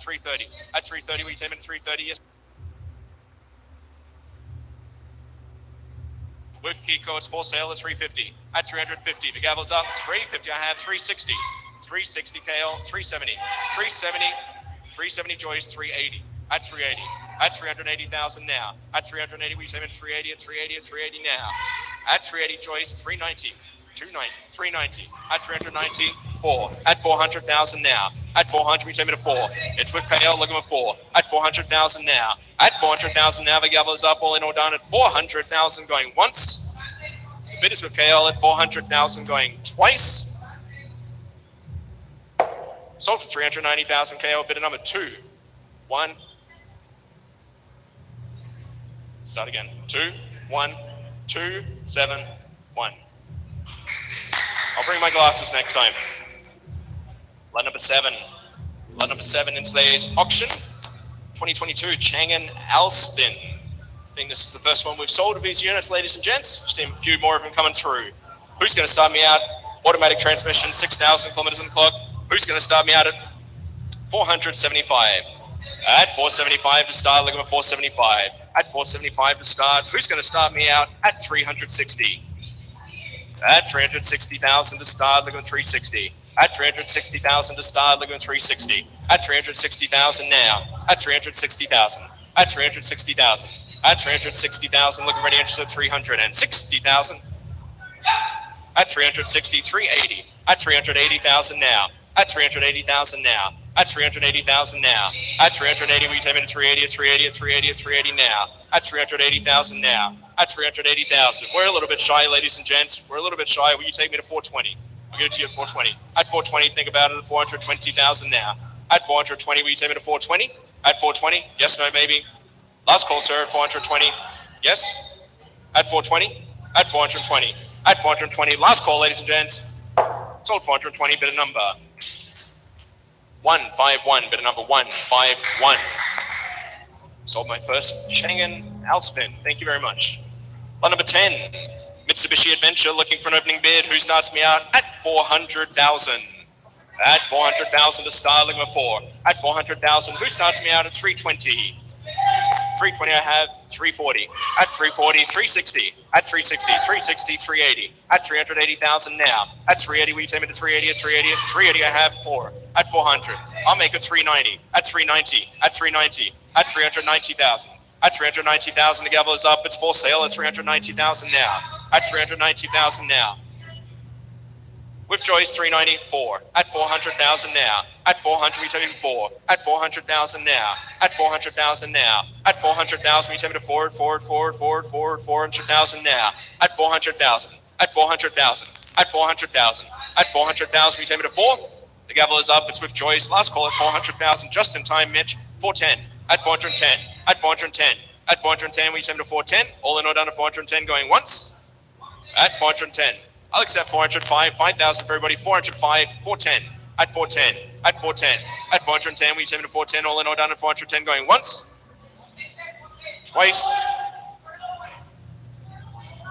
at 330. At 330, we came in at 330, yes. With key codes for sale at 350. At 350, the gavel's up. 350, I have 360. 360 KL, 370. 370, 370 Joyce, 380. At 380. At 380,000 now. At 380, we came in 380 at 380 at 380 now. At 380 Joyce, 390. 290, 390. At 390, 4. At 400,000 now. At 400, we came in at 4. It's with KL, looking at 4. At 400,000 now. At 400,000 now, the gavel's up, all in all done at 400,000 going once. The bid is with KL at 400,000 going twice. Sold for 390,000 KL, bidder number 2. 1. Start again. 2, 1, 2, 7, 1. I'll bring my glasses next time. Lot number 7. Lot number 7 in today's auction. 2022 Chang'an Alspin. I think this is the first one we've sold of these units, ladies and gents. We've seen a few more of them coming through. Who's going to start me out? Automatic transmission, 6,000 kilometers on the clock. Who's going to start me out at 475? At 475 to start, looking at 475. At 475 to start, who's going to start me out at 360? At 360,000 to start, looking at 360. At 360,000 to start, looking at 360. At 360,000 now. At 360,000. At 360,000. At 360,000, looking ready interested at 360,000. At 360, 380. At 380,000 now. At 380,000 now. At 380,000 now. At 380, we came in at 380, at 380, at 380, at 380 now. At 380,000 now. At 380,000. We're a little bit shy, ladies and gents. We're a little bit shy. Will you take me to 420? I'll give it to you at 420. At 420, think about it at 420,000 now. At 420, will you take me to 420? At 420? Yes, no, maybe. Last call, sir, at 420. Yes? At 420? At 420. At 420. Last call, ladies and gents. Sold 420, bit of number 151, bit of number 151. Sold my first Chang'an Alspin. Thank you very much. Lot number 10, Mitsubishi Adventure, looking for an opening bid. Who starts me out at 400,000? At 400,000 to start, looking for 4. At 400,000, who starts me out at 320? 320, I have 340. At 340, 360. At 360, 360, 380. At 380,000 now. At 380, we take it to 380. At 380, at 380, I have 4. At 400, I'll make it 390. At 390, at 390, at 390,000. At 390,000, the gavel is up. It's for sale at 390,000 now. At 390,000 now. With Joyce, 394. At 400,000 now. At 400, we take it to 4. At 400,000 now. At 400,000 now. At 400,000, we take it to 400,000 now. At 400,000. At 400,000. At 400,000. At 400,000, we take it to 4. The gavel is up. It's with Joyce. Last call at 400,000. Just in time, Mitch. 410. At 410. At 410. At 410, we take it to 410. All in all done at 410 going once. At 410. I'll accept 405, 5,000 for everybody, 405, 410, at 410, at 410, at 410, we take it to 410, all in all done at 410 going once, twice,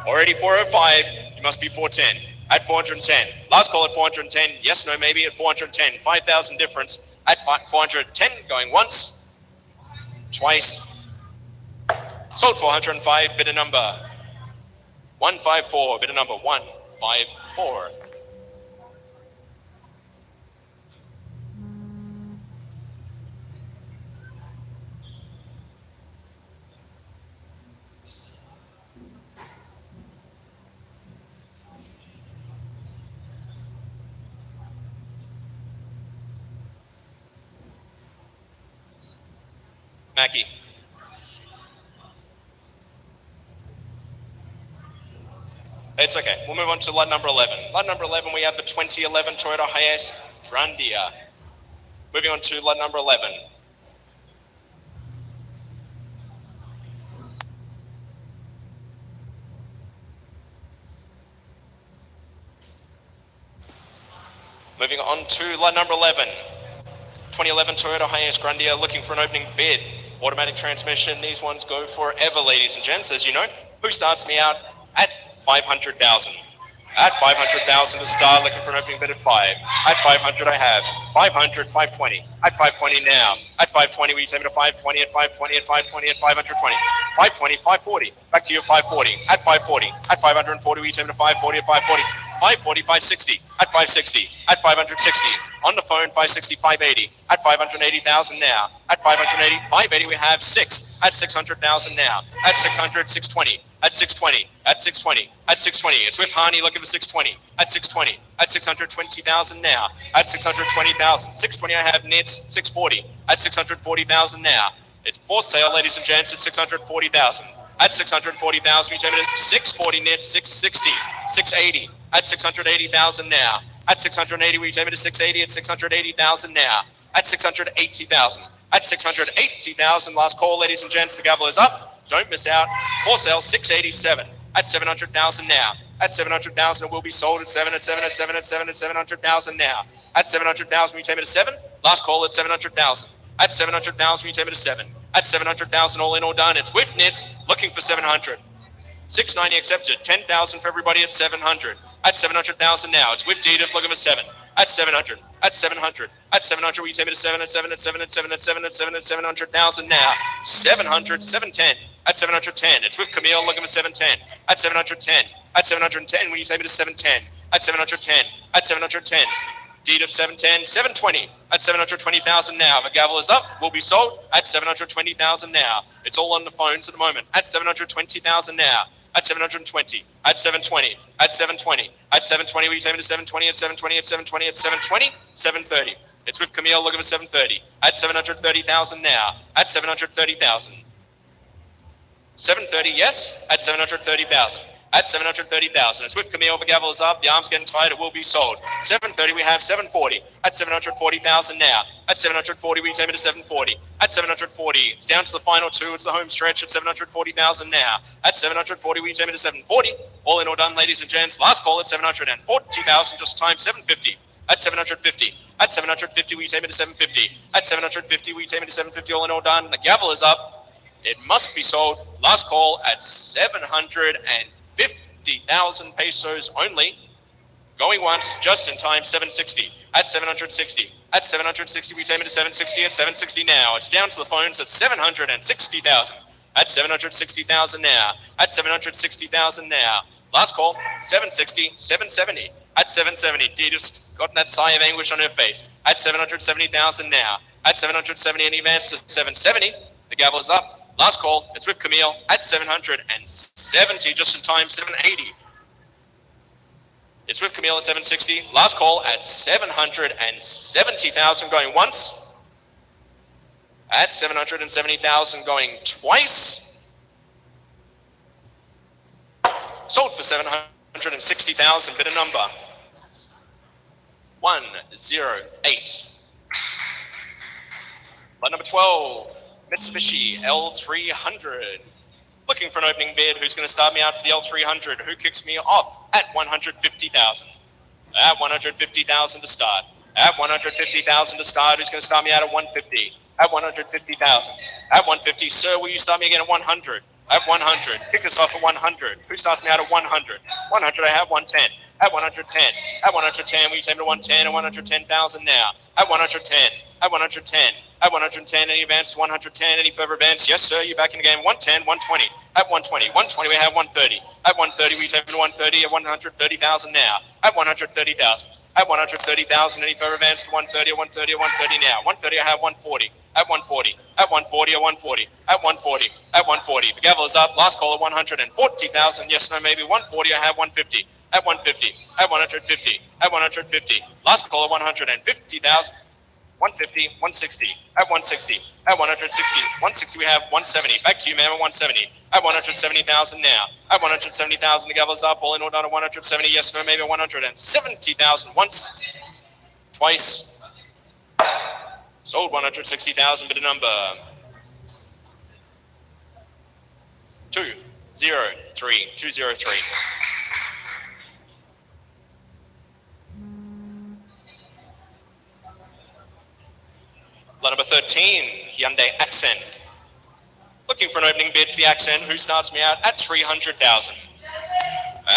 already 405, you must be 410, at 410, last call at 410, yes, no, maybe at 410, 5,000 difference, at 410 going once, twice, sold 405, bidder number 154, bidder number 154. Mackie. It's okay. We'll move on to lot number 11. Lot number 11, we have the 2011 Toyota Hiace Grandia. Moving on to lot number 11. Moving on to lot number 11. 2011 Toyota Hiace Grandia, looking for an opening bid. Automatic transmission, these ones go forever, ladies and gents, as you know. Who starts me out at 500,000? At 500,000 to start, looking for an opening bid at 5. At 500 I have 500, 520. At 520 now. At 520 we take it to 520, at 520, at 520, at 520. 520, 540. Back to you at 540. At 540. At 540 we take it to 540, at 540. 540, 560. At 560. At 560. On the phone, 560, 580. At 580,000 now. At 580, 580 we have 6. At 600,000 now. At 600, 620. At 620, at 620, at 620. It's with Harney looking for 620, at 620, at 620,000 now, at 620,000. 620 I have Nits, 640, at 640,000 now. It's for sale, ladies and gents, at 640,000. At 640,000, we take it at 640 Nits, 660, 680, at 680,000 now. At 680, we take it to 680, at 680,000 now. At 680,000. At 680,000, last call, ladies and gents, the gavel is up. Don't miss out. For sale, 687. At 700,000 now. At 700,000, it will be sold at 7, at 7, at 7, at 7, at 700,000 now. At 700,000, we take it to 7. Last call at 700,000. At 700,000, we take it to 7. At 700,000, all in, all done. It's with Nits, looking for 700. 690 accepted. 10,000 for everybody at 700. At 700,000 now. It's with Dieter, looking for 7. At 700. At 700. At 700, we take it to 7, at 7, at 7, at 7, at 7, at 7, at 700,000 now. 700, 710. At 710, it's with Camille looking for 710. At 710, at 710, when you take it to 710. At 710, at 710. Deed of 710, 720. At 720,000 now. The gavel is up, will be sold at 720,000 now. It's all on the phones at the moment. At 720,000 now. At 720, at 720, at 720, at 720, we take it to 720, at 720, at 720, at 720, 730. It's with Camille looking for 730. At 730,000 now. At 730,000. 730, yes, at 730,000. At 730,000. It's with Camille, the gavel is up, the arm's getting tight, it will be sold. 730, we have 740. At 740,000 now. At 740, we take it to 740. At 740, it's down to the final two, it's the home stretch at 740,000 now. At 740, we take it to 740. All in, all done, ladies and gents. Last call at 740,000, just time 750. At 750. At 750, we take it to 750. At 750, we take it to 750, all in, all done. The gavel is up. It must be sold. Last call at 750,000 pesos only. Going once, just in time, 760. At 760. At 760, we take it to 760. At 760 now. It's down to the phones at 760,000. At 760,000 now. At 760,000 now. Last call, 760, 770. At 770, Dee just got that sigh of anguish on her face. At 770,000 now. At 770, and advance to 770. The gavel is up. Last call, it's with Camille at 770, just in time, 780. It's with Camille at 760. Last call at 770,000 going once. At 770,000 going twice. Sold for 760,000, bid a number. 108. Lot number 12. Mitsubishi L300. Looking for an opening bid. Who's going to start me out for the L300? Who kicks me off at 150,000? At 150,000 to start. At 150,000 to start. Who's going to start me out at 150? At 150,000. At 150. Sir, will you start me again at 100? At 100. Kick us off at 100. Who starts me out at 100? 100, I have 110. At 110. At 110, we take me to 110 and 110,000 now. At 110. At 110. At 110, any advance to 110, any further advance? Yes, sir, you're back in the game. 110, 120. At 120, 120, we have 130. At 130, we take it to 130, at 130,000 now. At 130,000. At 130,000, any further advance to 130, at 130, at 130 now. 130, I have 140. At 140. At 140, at 140. At 140. At 140. The gavel is up. Last call at 140,000. Yes, no, maybe. 140, I have 150. At 150. At 150. At 150. Last call at 150,000. 150, 160, at 160, at 160, 160 we have 170, back to you ma'am at 170, at 170,000 now, at 170,000 the gavel is up, all in, all done at 170, yes, no, maybe 170,000 once, twice, sold 160,000, bid a number, 203, 203. Lot number 13, Hyundai Accent. Looking for an opening bid for the Accent. Who starts me out at 300,000?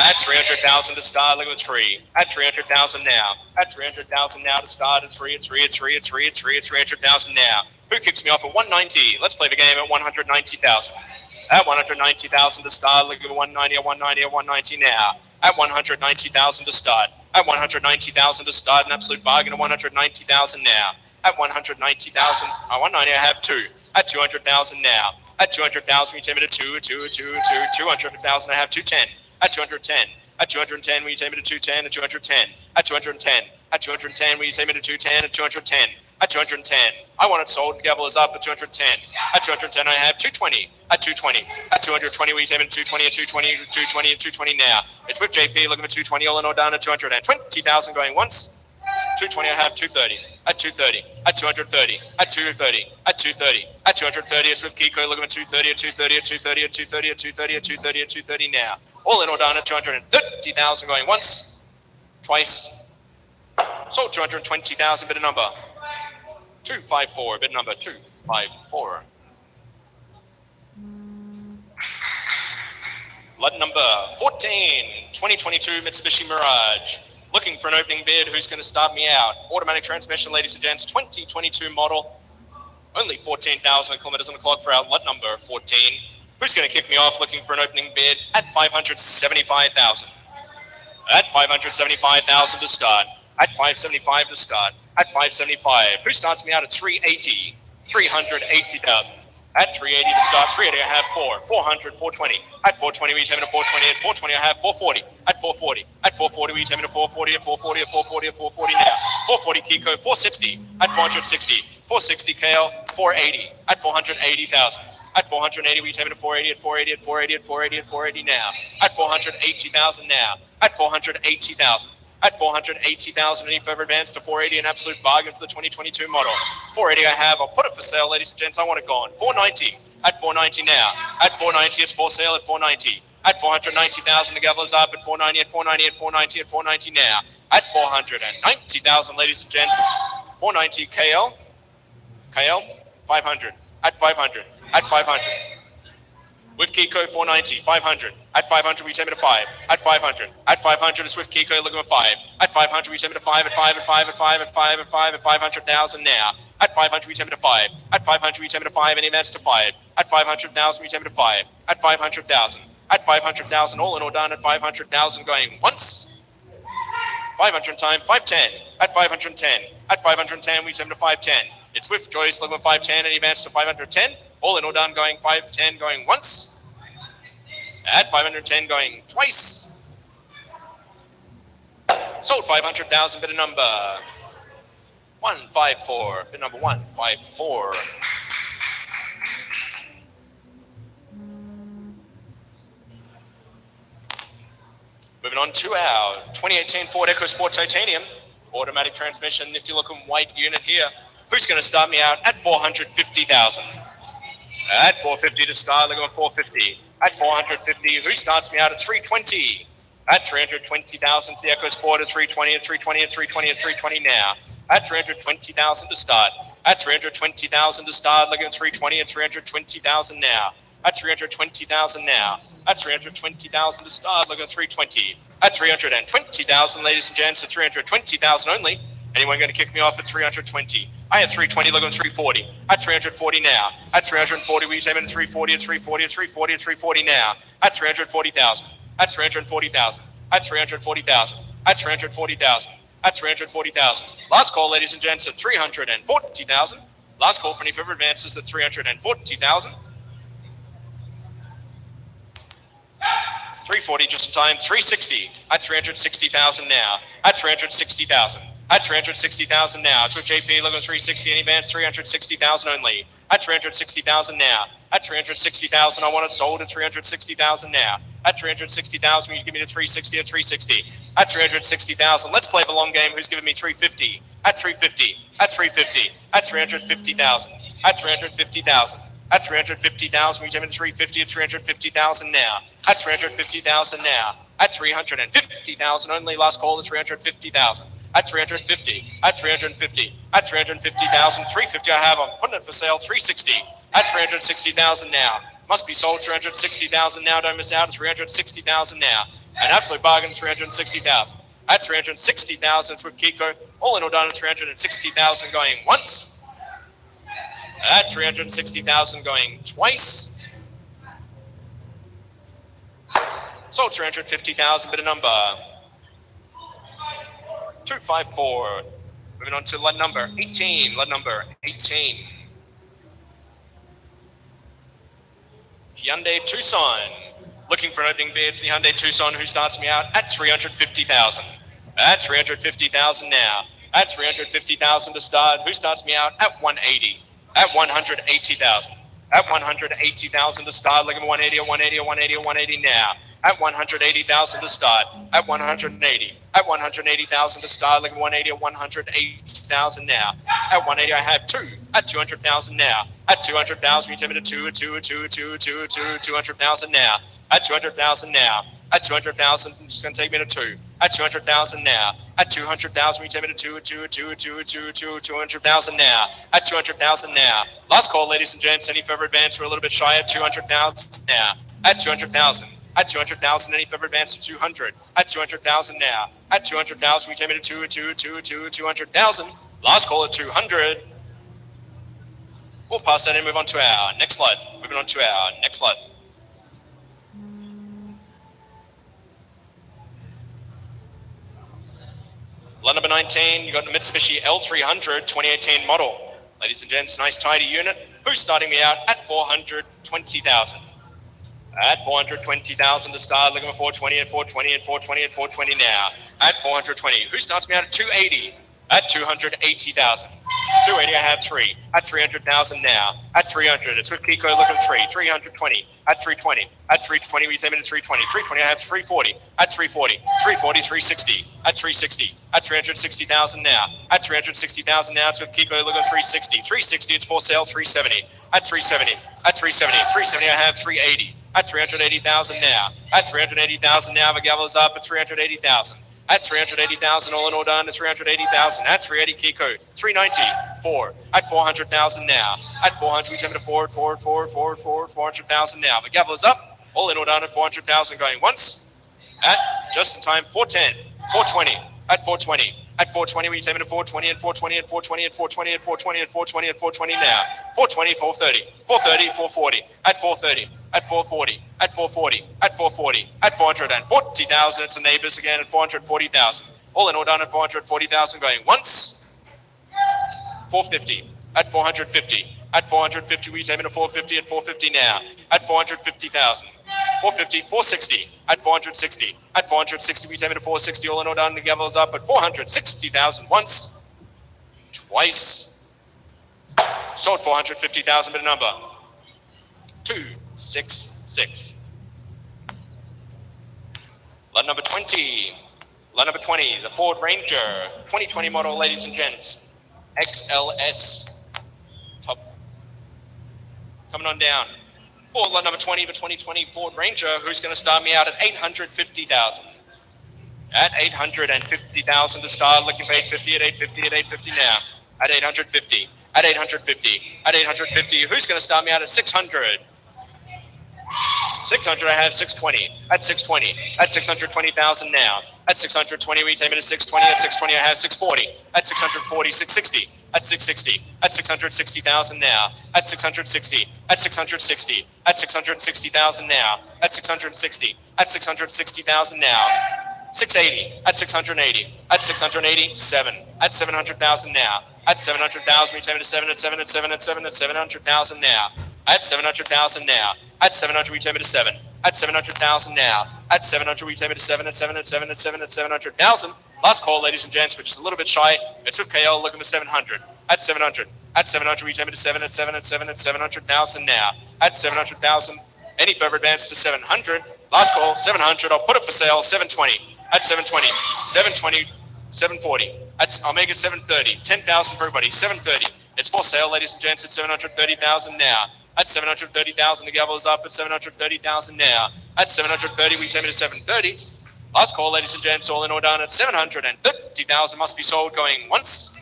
At 300,000 to start, look at 3. At 300,000 now. At 300,000 now to start, at 3, at 3, at 3, at 3, at 3, at 300,000 now. Who kicks me off at 190? Let's play the game at 190,000. At 190,000 to start, look at 190, at 190, at 190 now. At 190,000 to start. At 190,000 to start, an absolute bargain at 190,000 now. At 190,000, at 190 I have 2. At 200,000 now. At 200,000 we take me to 2, 2, 2, 2, 200,000 I have 210. At 210, at 210, will you take me to 210, at 210, at 210, at 210, will you take me to 210, at 210, at 210. I want it sold, the gavel is up at 210. At 210, I have 220, at 220, at 220, will you take me to 220, at 220, 220, at 220 now. It's with JP, looking at 220, all in all down at 220,000 going once. 220, I have 230, at 230, at 230, at 230, at 230, at 230, it's with Kiko, looking at 230, at 230, at 230, at 230, at 230, at 230, at 230 now. All in all down at 230,000 going once, twice, sold 220,000, bid number 254, bid number 254. Lot number 14, 2022 Mitsubishi Mirage. Looking for an opening bid, who's going to start me out? Automatic transmission, ladies and gents, 2022 model. Only 14,000 kilometers on the clock for our lot number 14. Who's going to kick me off looking for an opening bid at 575,000? At 575,000 to start. At 575 to start. At 575. Who starts me out at 380? 380,000. At 380 to start, 380 I have 4, 400, 420. At 420 we take me to 420, at 420 I have 440, at 440, at 440 we take me to 440, at 440, at 440, at 440 now. 440 Kiko, 460, at 460, 460 KL, 480, at 480,000. At 480 we take me to 480, at 480, at 480, at 480, at 480 now. At 480,000 now. At 480,000. At 480,000, any further advance to 480, an absolute bargain for the 2022 model. 480 I have, I'll put it for sale, ladies and gents, I want it gone. 490, at 490 now. At 490, it's for sale at 490. At 490,000, the gavel is up at 490, at 490, at 490, at 490 now. At 490,000, ladies and gents. 490 KL, 500, at 500, at 500. With Kiko, 490, 500. At 500, we take me to 5. At 500. At 500, it's with Kiko, looking at 5. At 500, we take me to 5. At 5, at 5, at 5, at 5, at 5, at 500,000 now. At 500, we take me to 5. At 500, we take me to 5, and advance to 5. At 500,000, we take me to 5. At 500,000. At 500,000, all in all done at 500,000 going once. 500 time, 510. At 510. At 510, we take me to 510. It's with Joyce, looking at 510, and advance to 510. All in all done going 510 going once. At 510 going twice. Sold 500,000, bid number 154. Bid number 154. Moving on to our 2018 Ford EcoSport Titanium. Automatic transmission, nifty looking white unit here. Who's going to start me out at 450,000? At 450 to start, looking at 450. At 450, who starts me out at 320? At 320,000 for the EcoSport at 320, at 320, at 320, at 320 now. At 320,000 to start. At 320,000 to start, looking at 320, at 320,000 now. At 320,000 now. At 320,000 to start, looking at 320. At 320,000, ladies and gents, at 320,000 only. Anyone going to kick me off at 320? I have 320, look at 340. At 340 now. At 340, we take me to 340, at 340, at 340, at 340 now. At 340,000. At 340,000. At 340,000. At 340,000. At 340,000. Last call, ladies and gents, at 340,000. Last call for any further advances at 340,000. 340 just in time. 360. At 360,000 now. At 360,000. At 360,000 now. It's with JP, look at 360, any advance, 360,000 only. At 360,000 now. At 360,000, I want it sold at 360,000 now. At 360,000, you give me the 360 at 360. At 360,000, let's play the long game. Who's giving me 350? At 350. At 350. At 350,000. At 350,000. At 350,000, we take me to 350 at 350,000 now. At 350,000 now. At 350,000 only. Last call at 350,000. At 350, at 350, at 350,000, 350 I have, I'm putting it for sale, 360, at 360,000 now. Must be sold 360,000 now. Don't miss out. It's 360,000 now. An absolute bargain, 360,000. At 360,000, it's with Kiko. All in all done, it's 360,000 going once. At 360,000 going twice. Sold 350,000, bit of number 254. Moving on to lot number 18. Lot number 18. Hyundai Tucson. Looking for an opening bid for the Hyundai Tucson, who starts me out at 350,000. At 350,000 now. At 350,000 to start. Who starts me out at 180? At 180,000. At 180,000 to start. Looking for 180 or 180 or 180 or 180 now. At 180,000 to start. At 180. At 180,000 to start. Looking for 180 or 180,000 now. At 180, I have two. At 200,000 now. At 200,000, we take me to 200,000 now. At 200,000 now. At 200,000, it's going to take me to 2. At 200,000 now. At 200,000, we take me to 200,000 now. At 200,000 now. Last call, ladies and gents. Any further advance? We're a little bit shy at 200,000 now. At 200,000. At 200,000, any further advance to 200. At 200,000 now. At 200,000, we take me to 200,000. Last call at 200. We'll pass that and move on to our next lot. Moving on to our next lot. Lot number 19, you got the Mitsubishi L300 2018 model. Ladies and gents, nice tidy unit. Who's starting me out at 420,000? At 420,000 to start, looking for 420 and 420 and 420 and 420 now. At 420, who starts me out at 280? At 280,000. 280, I have 3. At 300,000 now. At 300, it's with Kiko looking 3. 320. At 320. At 320, we take it to 320. 320, I have 340. At 340. 340, 360. At 360. At 360,000 now. At 360,000 now, it's with Kiko looking 360. 360, it's for sale 370. At 370. At 370. 370, I have 380. At 380,000 now. At 380,000 now, the gavel is up at 380,000. At 380,000, all in all done, it's 380,000. At 380, Kiko, 390, 4. At 400,000 now. At 400, we take it to 400,000 now. The gavel is up, all in all done at 400,000 going once. At just in time, 410, 420. At 420. At 420, we take it to 420 and 420 and 420 and 420 and 420 and 420 and 420 now. 420, 430, 430, 440. At 430. At 440, at 440, at 440, at 440,000. It's the neighbors again at 440,000. All in all done at 440,000 going once. 450, at 450, at 450, we take it to 450 at 450 now. At 450,000. 450, 460, at 460, at 460, we take it to 460. All in all done, the gavel is up at 460,000 once. Twice. Sold 450,000, bit of number 266. Lot number 20. Lot number 20, the Ford Ranger, 2020 model, ladies and gents. XLS. Top. Coming on down. For lot number 20, the 2020 Ford Ranger, who's going to start me out at 850,000. At 850,000 to start, looking for 850 at 850 at 850 now. At 850. At 850. At 850, who's going to start me out at 600? 600, I have 620. At 620. At 620,000 now. At 620, we take it to 620. At 620, I have 640. At 640, 660. At 660. At 660,000 now. At 660. At 660. At 660,000 now. At 660. At 660,000 now. 680. At 680. At 680, 7. At 700,000 now. At 700,000, we take it to 7 at 7 at 7 at 7 at 700,000 now. At 700,000 now. At 700, we take it to 7. At 700,000 now. At 700, we take it to 7 at 7 at 7 at 7 at 700,000. Last call, ladies and gents, we're just a little bit shy. It's with KL looking for 700. At 700. At 700, we take it to 7 at 7 at 7 at 700,000 now. At 700,000, any further advance to 700. Last call, 700. I'll put it for sale, 720. At 720. 720. 740. I'll make it 730. 10,000 for everybody. 730. It's for sale, ladies and gents, at 730,000 now. At 730,000, the gavel is up at 730,000 now. At 730, we take it to 730. Last call, ladies and gents, all in all done at 730,000 must be sold going once.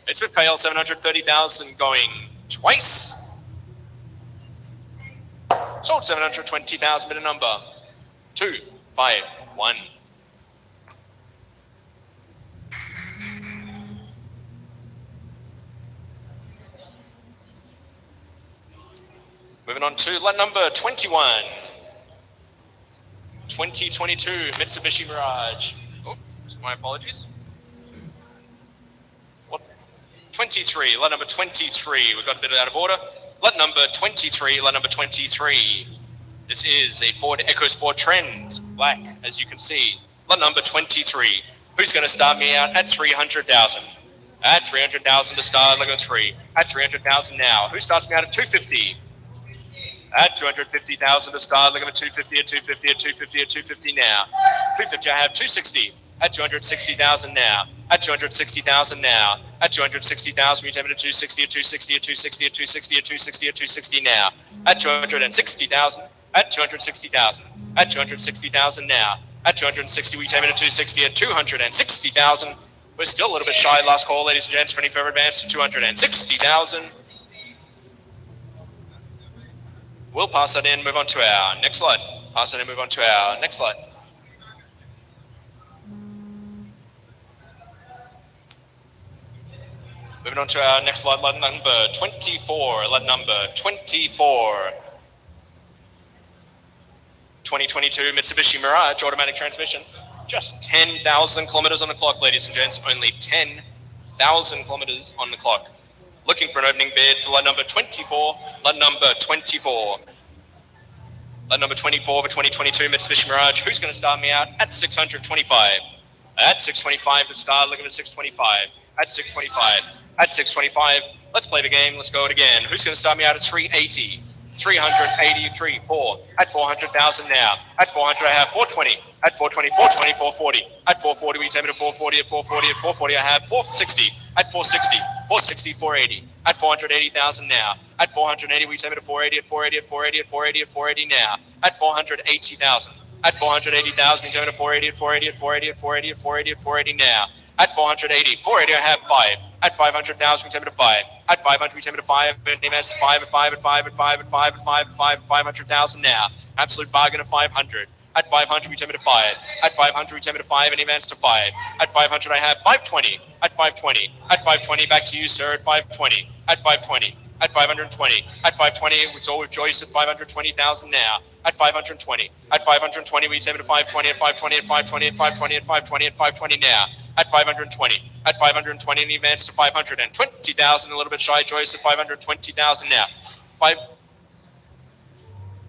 It's with KL 730,000 going twice. Sold 720,000, bidder number 251. Moving on to lot number 21. 2022 Mitsubishi Mirage. Oh, my apologies. What? 23, lot number 23. We got a bit out of order. Lot number 23, lot number 23. This is a Ford EcoSport Trend, black, as you can see. Lot number 23. Who's going to start me out at 300,000? At 300,000 to start, look at 3. At 300,000 now. Who starts me out at 250? At 250,000 to start, look at 250, at 250, at 250, at 250 now. 250, I have 260. At 260,000 now. At 260,000 now. At 260,000, we take it at 260, at 260, at 260, at 260, at 260, at 260 now. At 260,000. At 260,000. At 260,000 now. At 260, we take it at 260, at 260,000. We're still a little bit shy. Last call, ladies and gents, for any further advance to 260,000. We'll pass that in, move on to our next slide. Pass that in, move on to our next slide. Moving on to our next slide, lot number 24. Lot number 24. 2022 Mitsubishi Mirage automatic transmission. Just 10,000 kilometers on the clock, ladies and gents. Only 10,000 kilometers on the clock. Looking for an opening bid for lot number 24. Lot number 24. Lot number 24 for 2022 Mitsubishi Mirage. Who's going to start me out at 625? At 625 to start. Looking at 625. At 625. At 625. Let's play the game. Let's go it again. Who's going to start me out at 380? 383, 4. At 400,000 now. At 400, I have 420. At 420, 420, 440. At 440, we take me to 440. At 440, at 440, I have 460. At 460, 460, 480. At 480,000 now. At 480, we take me to 480. At 480, at 480, at 480, at 480 now. At 480,000. At 480,000, we take me to 480. At 480, at 480, at 480, at 480, at 480 now. At 480, 480, I have 5. At 500,000, we take me to 5. At 500, we take me to 5. At 5, at 5, at 5, at 5, at 5, at 5, at 5, 500,000 now. Absolute bargain of 500. At 500, we take me to 5. At 500, we take me to 5, and advance to 5. At 500, I have 520. At 520. At 520, back to you, sir, at 520. At 520. At 520. At 520, it's all with Joyce at 520,000 now. At 520. At 520, we take me to 520. At 520. At 520. At 520. At 520. At 520 now. At 520. At 520, in advance to 520,000. A little bit shy, Joyce, at 520,000 now.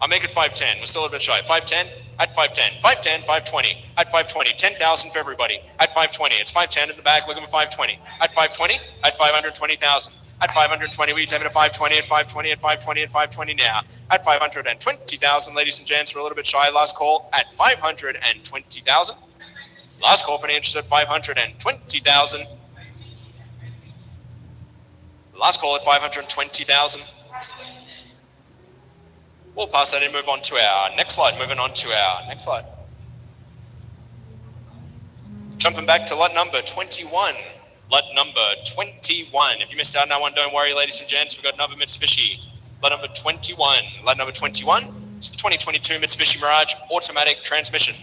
I'll make it 510. We're still a little bit shy. 510. At 510. 510. 520. At 520. 10,000 for everybody. At 520. It's 510 in the back. Looking for 520. At 520. At 520,000. At 520, we take it to 520, at 520, at 520, at 520 now. At 520,000, ladies and gents, we're a little bit shy. Last call at 520,000. Last call for the interest at 520,000. Last call at 520,000. We'll pass that in, move on to our next slide. Moving on to our next slide. Jumping back to lot number 21. Lot number 21. If you missed out on that one, don't worry, ladies and gents. We've got another Mitsubishi. Lot number 21. Lot number 21. 2022 Mitsubishi Mirage automatic transmission.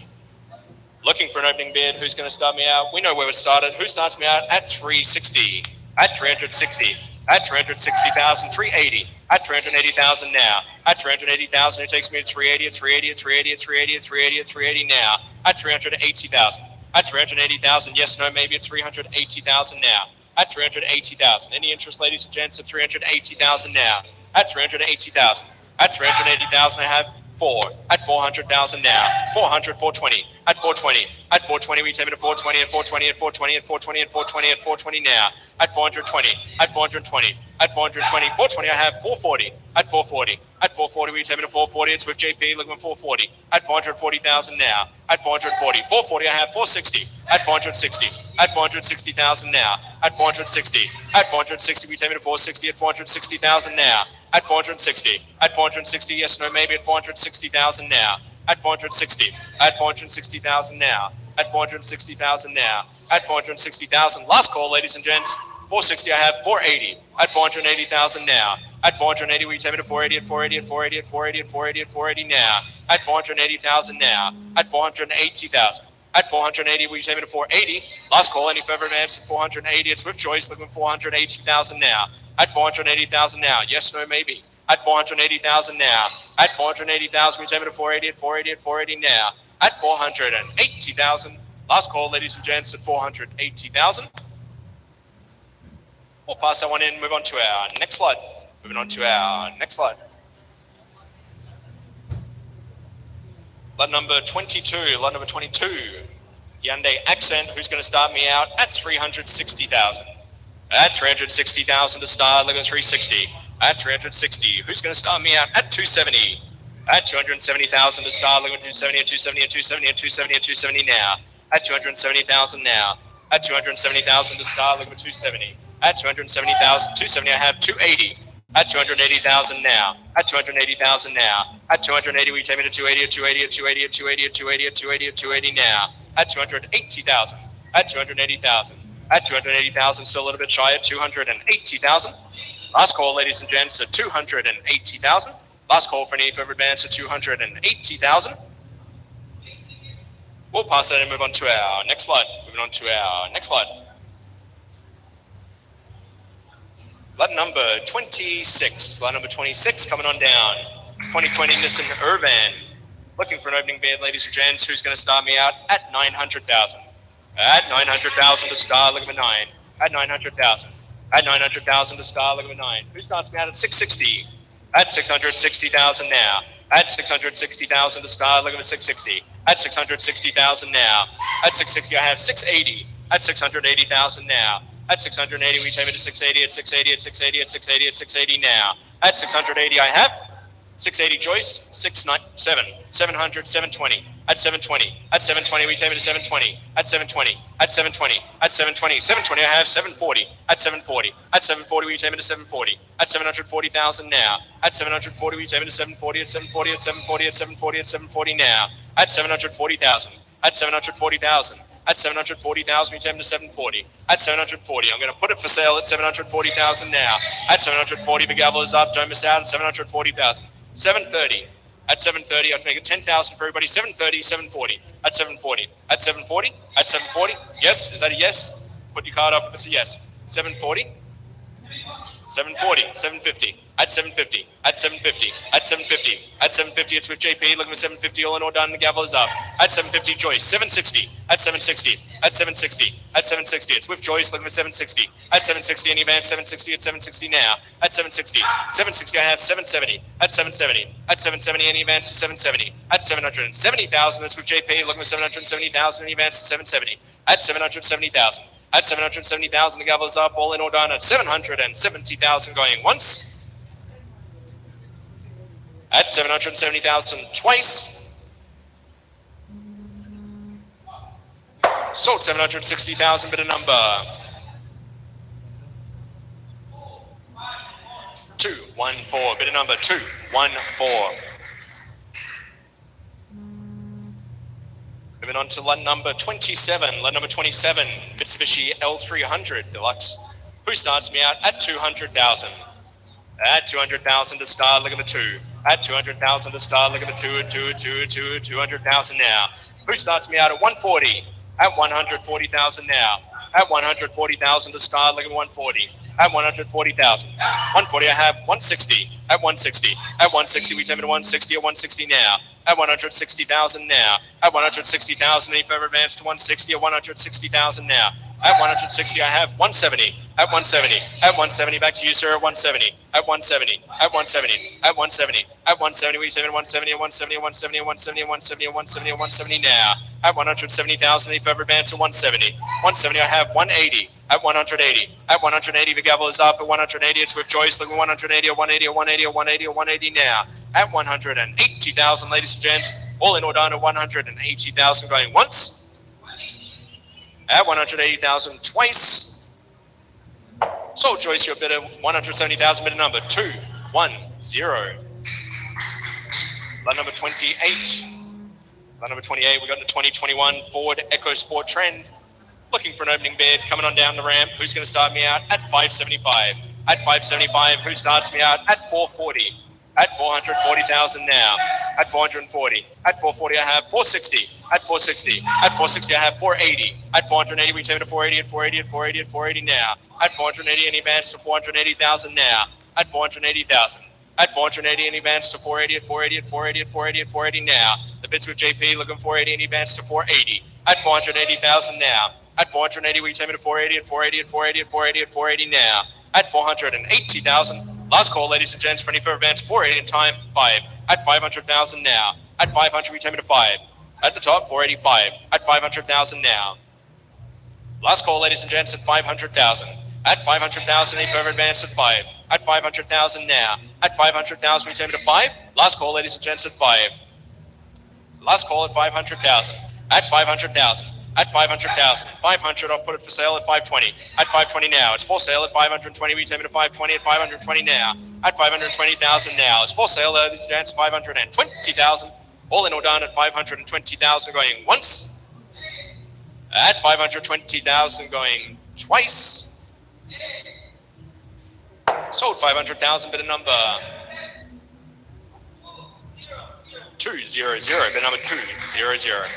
Looking for an opening bid. Who's going to start me out? We know where it started. Who starts me out at 360? At 360. At 360,000. 380. At 380,000 now. At 380,000, it takes me to 380. At 380. At 380. At 380. At 380. At 380 now. At 380,000. At 380,000, yes, no, maybe it's 380,000 now. At 380,000. Any interest, ladies and gents, at 380,000 now. At 380,000. At 380,000, I have 4. At 400,000 now. 400, 420. At 420. At 420, we take it to 420. At 420. At 420. At 420. At 420. At 420 now. At 420. At 420. At 420. 420, I have 440. At 440. At 440, we take it to 440. It's with JP, looking at 440. At 440,000 now. At 440. 440, I have 460. At 460. At 460,000 now. At 460. At 460, we take it to 460. At 460,000 now. At 460. At 460, yes, no, maybe at 460,000 now. At 460. At 460,000 now. At 460,000 now. At 460,000. Last call, ladies and gents. 460, I have 480. At 480,000 now. At 480, will you take me to 480 at 480 at 480 at 480 at 480 at 480 now? At 480,000 now. At 480,000. At 480, will you take me to 480? Last call, any further advance at 480? It's with choice, looking 480,000 now. At 480,000 now. Yes, no, maybe. At 480,000 now. At 480,000, will you take me to 480 at 480 at 480 now? At 480,000. Last call, ladies and gents, at 480,000. We'll pass that one in and move on to our next slide. Moving on to our next slide. Lot number 22, lot number 22. Hyundai Accent, who's going to start me out at 360,000. At 360,000 to start, looking at 360. At 360, who's going to start me out at 270? At 270,000 to start, looking at 270, at 270, at 270, at 270, at 270 now. At 270,000 now. At 270,000 to start, looking at 270. At 270,000, 270, I have 280. At 280,000 now. At 280,000 now. At 280, we take me to 280, at 280, at 280, at 280, at 280, at 280, at 280 now. At 280,000. At 280,000. At 280,000, still a little bit shy at 280,000. Last call, ladies and gents, at 280,000. Last call for any further advance at 280,000. We'll pass that and move on to our next slide. Moving on to our next slide. Lot number 26. Lot number 26 coming on down. 2020 Nissan Urban. Looking for an opening bid, ladies and gents. Who's going to start me out at 900,000? At 900,000 to start, look at 9. At 900,000. At 900,000 to start, look at 9. Who starts me out at 660? At 660,000 now. At 660,000 to start, look at 660. At 660,000 now. At 660, I have 680. At 680,000 now. At 680, we take me to 680, at 680, at 680, at 680, at 680 now. At 680, I have 680 Joyce, 697, 700, 720. At 720, at 720, we take me to 720. At 720, at 720, at 720, 720, I have 740. At 740, at 740, we take me to 740. At 740,000 now. At 740, we take me to 740. At 740, at 740, at 740, at 740 now. At 740,000. At 740,000. At 740,000, we take them to 740. At 740, I'm going to put it for sale at 740,000 now. At 740, big apple is up, don't miss out, at 740,000. 730. At 730, I'd make it 10,000 for everybody. 730, 740. At 740. At 740. At 740. Yes, is that a yes? Put your card up if it's a yes. 740. 740. 750. At 750. At 750. At 750. At 750, it's with JP. Looking for 750, all in all done. The gavel is up. At 750, Joyce. 760. At 760. At 760. At 760, it's with Joyce. Looking for 760. At 760, any advance. 760. At 760 now. At 760. 760, I have 770. At 770. At 770, any advance to 770. At 770,000, it's with JP. Looking for 770,000, any advance to 770. At 770,000. At 770,000, the gavel is up. All in all done. At 770,000, going once. At 770,000 twice. Sold 760,000, bid a number 214, bid a number 214. Moving on to lot number 27. Lot number 27, Mitsubishi L300 Deluxe. Who starts me out at 200,000? At 200,000 to start, look at the 2. At 200,000 to start, look at the 200,000 now. Who starts me out at 140? At 140,000 now. At 140,000 to start, look at 140. At 140,000. 140, I have 160. At 160. At 160, we take it to 160. At 160 now. At 160,000 now. At 160,000, any further advance to 160. At 160,000 now. At 160, I have 170. At 170. At 170, back to you, sir. At 170. At 170. At 170. At 170. At 170, we take it at 170. At 170. At 170. At 170. At 170. At 170. At 170 now. At 170,000, any further advance to 170. 170, I have 180. At 180. At 180, the gavel is up. At 180, it's with Joyce. Look at 180. At 180. At 180. At 180. At 180 now. At 180,000, ladies and gents. All in all done at 180,000, going once. At 180,000 twice. Sold Joyce, your bid at 170,000, bid number 210. Lot number 28. Lot number 28, we got the 2021 Ford EcoSport Trend. Looking for an opening bid, coming on down the ramp. Who's going to start me out at 575? At 575, who starts me out? At 440. At 440,000 now. At 440. At 440, I have 460. At 460. At 460, I have 480. At 480, we take it to 480, at 480, at 480, at 480 now. At 480, and advance to 480,000 now. At 480,000. At 480, and advance to 480, at 480, at 480, at 480, at 480 now. The bids with JP looking 480, and advance to 480. At 480,000 now. At 480, we take it to 480, at 480, at 480, at 480, at 480 now. At 480,000. Last call, ladies and gents, for any further advance, 480 in time, 5. At 500,000 now. At 500, we take it to 5. At the top, 485. At 500,000 now. Last call, ladies and gents, at 500,000. At 500,000, any further advance at 5. At 500,000 now. At 500,000, we take it to 5. Last call, ladies and gents, at 5. Last call at 500,000. At 500,000. At 500,000. 500, I'll put it for sale at 520. At 520 now. It's for sale at 520. We take it to 520 at 520 now. At 520,000 now. It's for sale, ladies and gents, 520,000. All in all done at 520,000 going once. At 520,000 going twice. Sold 500,000, bid number 200, bid number 200.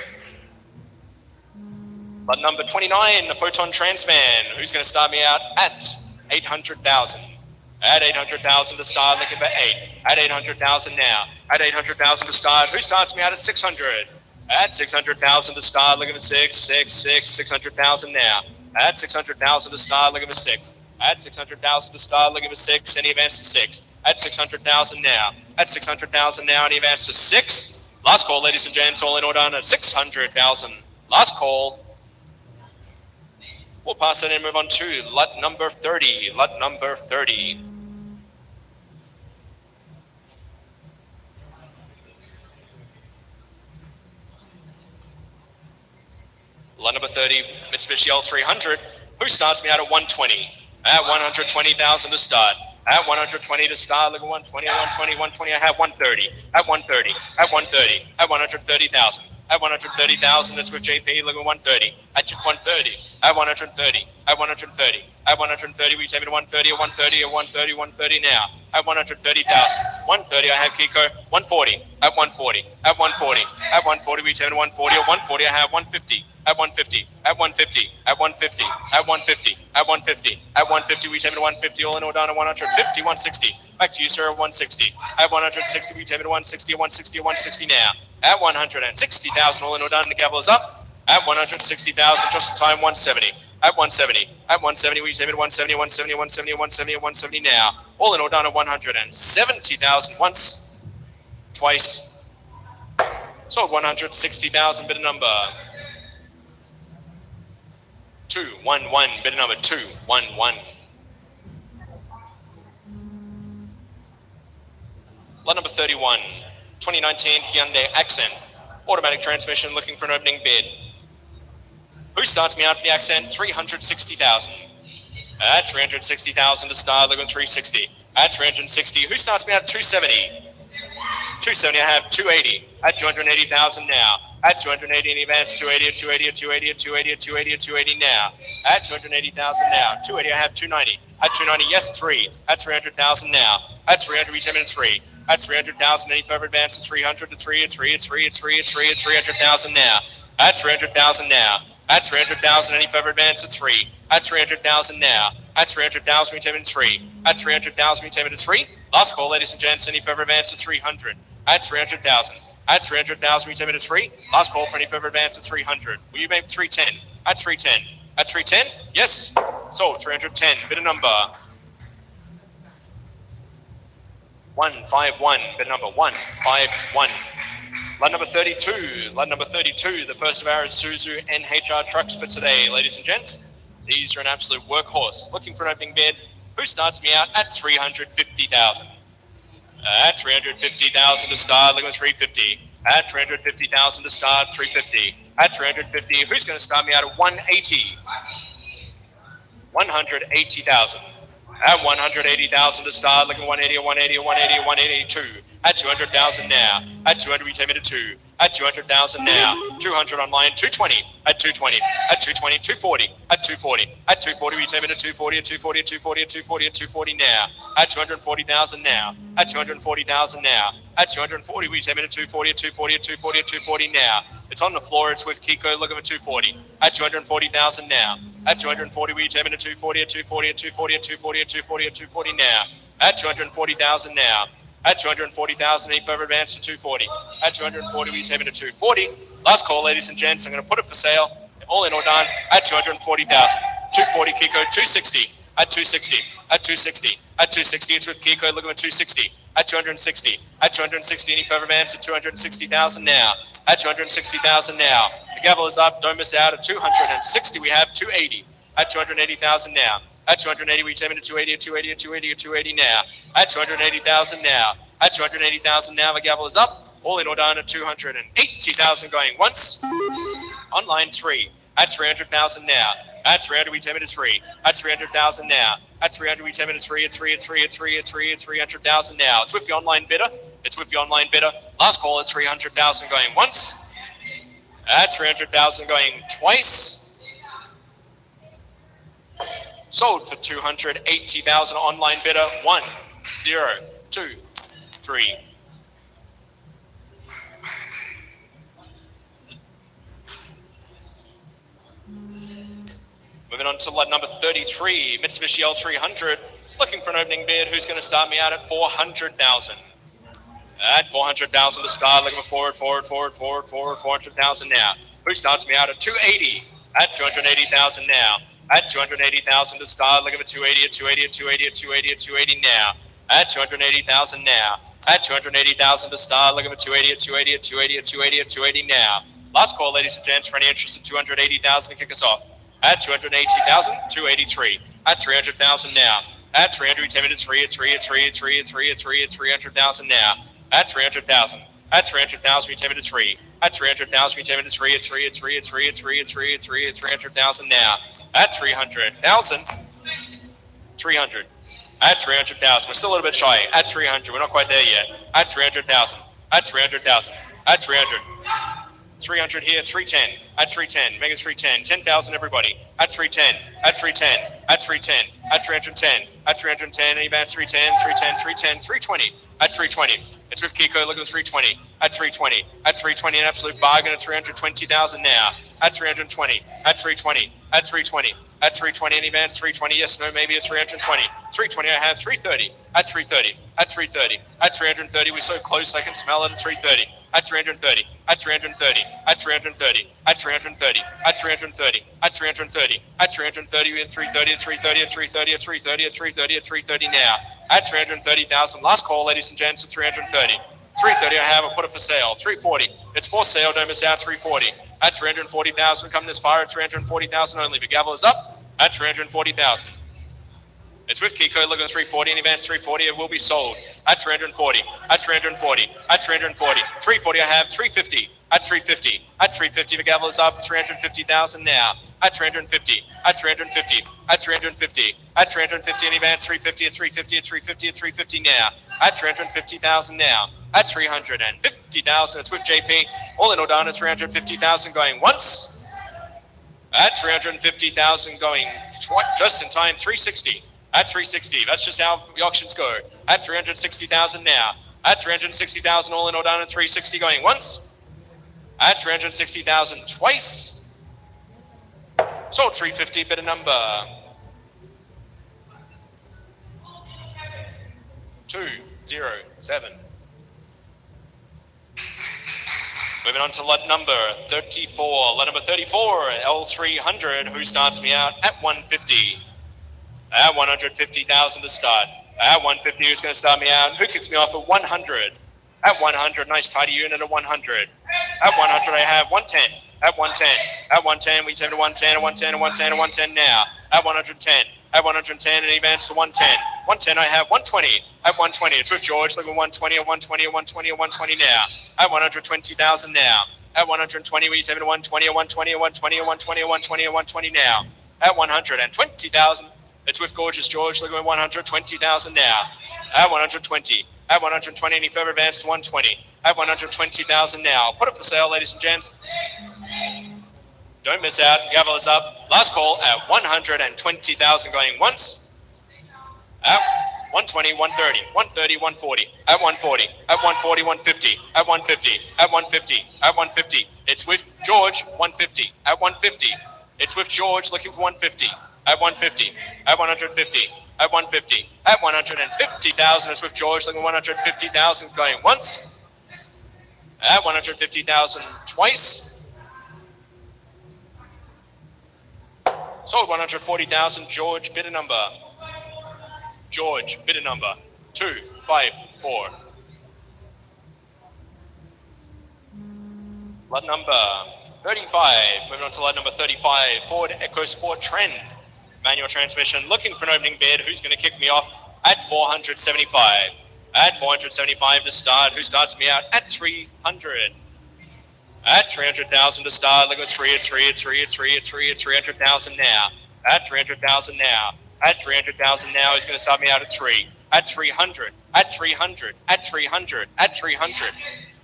Lot number 29, the Photon Transman. Who's going to start me out at 800,000? At 800,000 to start, looking for 8. At 800,000 now. At 800,000 to start. Who starts me out at 600? At 600,000 to start, looking for 600,000 now. At 600,000 to start, looking for 6. At 600,000 to start, looking for 6. Any advance to 6. At 600,000 now. At 600,000 now, any advance to 6. Last call, ladies and gents, all in order at 600,000. Last call. We'll pass that and move on to lot number 30. Lot number 30. Lot number 30, Mitsubishi L300. Who starts me out at 120? At 120,000 to start. At 120 to start, look at 120, 120, 120, I have 130. At 130, at 130, at 130,000. At 130,000, that's with JP, look at 130. At 130, at 130, at 130, at 130, we take it to 130, at 130, at 130, 130 now. At 130,000, 130, I have Kiko, 140, at 140, at 140, at 140, we take it to 140, at 140, I have 150. At 150, at 150, at 150, at 150, at 150, at 150, we take it to 150, all in all down to 150, 160. Back to you, sir, at 160. At 160, we take it to 160, 160, 160 now. At 160,000, all in all done, the gavel is up. At 160,000, just in time, 170. At 170, at 170, we take it to 170, 170, 170, 170, 170 now. All in all done at 170,000 once, twice. Sold 160,000, bid number 211, bid number 211. Lot number 31, 2019 Hyundai Accent. Automatic transmission, looking for an opening bid. Who starts me out for the Accent? 360,000. At 360,000 to start, looking at 360. At 360, who starts me out at 270? 270, I have 280. At 280,000 now. At 280 in advance, 280 at 280 at 280 at 280 at 280 at 280 now. At 280,000 now. 280, I have 290. At 290, yes, 3. At 300,000 now. At 300, we 10 minutes 3. At 300,000, any further advance is 300 to 3, it's 3, it's 3, it's 3, it's 3, it's 300,000 now. At 300,000 now. At 300,000, any further advance at 3. At 300,000 now. At 300,000, we 10 minutes 3. At 300,000, we 10 minutes 3. Last call, ladies and gents, any further advance at 300. At 300,000. At 300,000, we 10 minutes 3. Last call for any further advance at 300. Will you make 310? At 310. At 310? Yes. Sold 310. Bid a number 151. Bid number 151. Lot number 32. Lot number 32. The first of our Isuzu NHR trucks for today, ladies and gents. These are an absolute workhorse. Looking for an opening bid. Who starts me out at 350,000? At 350,000 to start, looking at 350. At 350,000 to start, 350. At 350, who's going to start me out at 180? 180,000. At 180,000 to start, looking at 180, 180, 180, 182. At 200,000 now. At 200, we take me to 2. at 200,000 now. 200 online, 220, at 220, at 220, 240, at 240, at 240, we take it at 240, at 240, at 240, at 240, at 240 now. At 240,000 now. At 240,000 now. At 240, we take it at 240, at 240, at 240, at 240 now. It's on the floor, it's with Kiko, look at 240. At 240,000 now. At 240, we take it at 240, at 240, at 240, at 240, at 240, at 240 now. At 240,000 now. At 240,000, any further advance to 240. At 240, we take it to 240. Last call, ladies and gents. I'm going to put it for sale. All in or done at 240,000. 240, Kiko, 260. At 260. At 260. At 260, it's with Kiko. Look at 260. At 260. At 260, any further advance to 260,000 now. At 260,000 now. The gavel is up. Don't miss out. At 260, we have 280. At 280,000 now. At 280, we take it to 280, at 280, at 280, at 280 now. At 280,000 now. At 280,000 now, the gavel is up. All in or done at 280,000 going once. Online 3. At 300,000 now. At 300, we take it to 3. At 300,000 now. At 300, we take it to 3. At 3, at 3, at 3, at 3, at 300,000 now. It's with the online bidder. It's with the online bidder. Last call at 300,000 going once. At 300,000 going twice. Sold for 280,000 online bidder. 1, 0, 2, 3. Moving on to lot number 33, Mitsubishi L300. Looking for an opening bid. Who's going to start me out at 400,000? At 400,000 to start. Looking for forward, 400,000 now. Who starts me out at 280? At 280,000 now. At 280,000 to start, look at 280, at 280, at 280, at 280, at 280 now. At 280,000 now. At 280,000 to start, look at 280, at 280, at 280, at 280, at 280 now. Last call, ladies and gents, for any interest in 280,000 to kick us off. At 280,000, 283. At 300,000 now. At 300, we take it at 3, at 3, at 3, at 3, at 3, at 3, at 300,000 now. At 300,000. At 300,000, we take it at 3. At 300,000, we take it at 3, at 3, at 3, at 3, at 3, at 3, at 3, at 300,000 now. At 300,000, 300. At 300,000, we're still a little bit shy. At 300, we're not quite there yet. At 300,000, at 300,000, at 300. 300 here, 310. At 310, Mega's 310. 10,000 everybody. At 310, at 310, at 310, at 310, at 310. Any bands 310, 310, 310, 320. At 320. It's with Kiko, look at the 320. At 320. At 320, an absolute bargain at 320,000 now. At 320. At 320. At 320. At 320, any bands 320, yes, no, maybe at 320. 320, I have 330. At 330. At 330. At 330, we're so close I can smell it at 330. At 330. At 330. At 330. At 330. At 330. At 330. At 330, we're at 330, at 330, at 330, at 330, at 330, at 330 now. At 330,000, last call, ladies and gents, at 330. 330 I have, I'll put it for sale. 340, it's for sale, don't miss out, 340. At 340,000, come this far at 340,000 only. The gavel is up at 340,000. It's with Kiko, look at 340, in advance 340, it will be sold. At 340, at 340, at 340. 340 I have, 350, at 350, at 350, the gavel is up at 350,000 now. At 350, at 350, at 350, at 350, in advance 350, at 350, at 350, at 350 now. At 350,000 now. At 350,000, it's with JP. All in all done at 350,000 going once. At 350,000 going just in time, 360. At 360, that's just how the auctions go. At 360,000 now. At 360,000, all in all done at 360 going once. At 360,000 twice. Sold 350, bid a number 207. Moving on to lot number 34. Lot number 34, L300. Who starts me out at 150? At 150,000 to start. At 150, who's going to start me out? Who kicks me off at 100? At 100, nice tidy unit at 100. At 100, I have 110. At 110. At 110, we take to 110, at 110, at 110, at 110 now. At 110. At 110, and advance to 110. 110, I have 120. At 120, it's with George. Look at 120, at 120, at 120, at 120 now. At 120,000 now. At 120, we take to 120, at 120, at 120, at 120, at 120, at 120 now. At 120,000, it's with Gorgeous George. Look at 120,000 now. At 120. At 120, any further advance to 120. At 120,000 now. Put it for sale, ladies and gents. Don't miss out. Gavel is up. Last call at 120,000 going once. At 120, 130, 130, 140. At 140. At 140, 150. At 150. At 150. At 150. It's with George, 150. At 150. It's with George looking for 150. At 150. At 150. At 150. At 150,000. It's with George looking for 150,000 going once. At 150,000 twice. Sold 140,000. George, bidder number. George, bidder number 254. Lot number 35. Moving on to lot number 35. Ford EcoSport Trend. Manual transmission. Looking for an opening bid. Who's going to kick me off at 475? At 475 to start. Who starts me out at 300? At 300,000 to start. Look at 300,000 now. At 300,000 now. At 300,000 now. He's going to start me out at 3. At 300. At 300. At 300. At 300.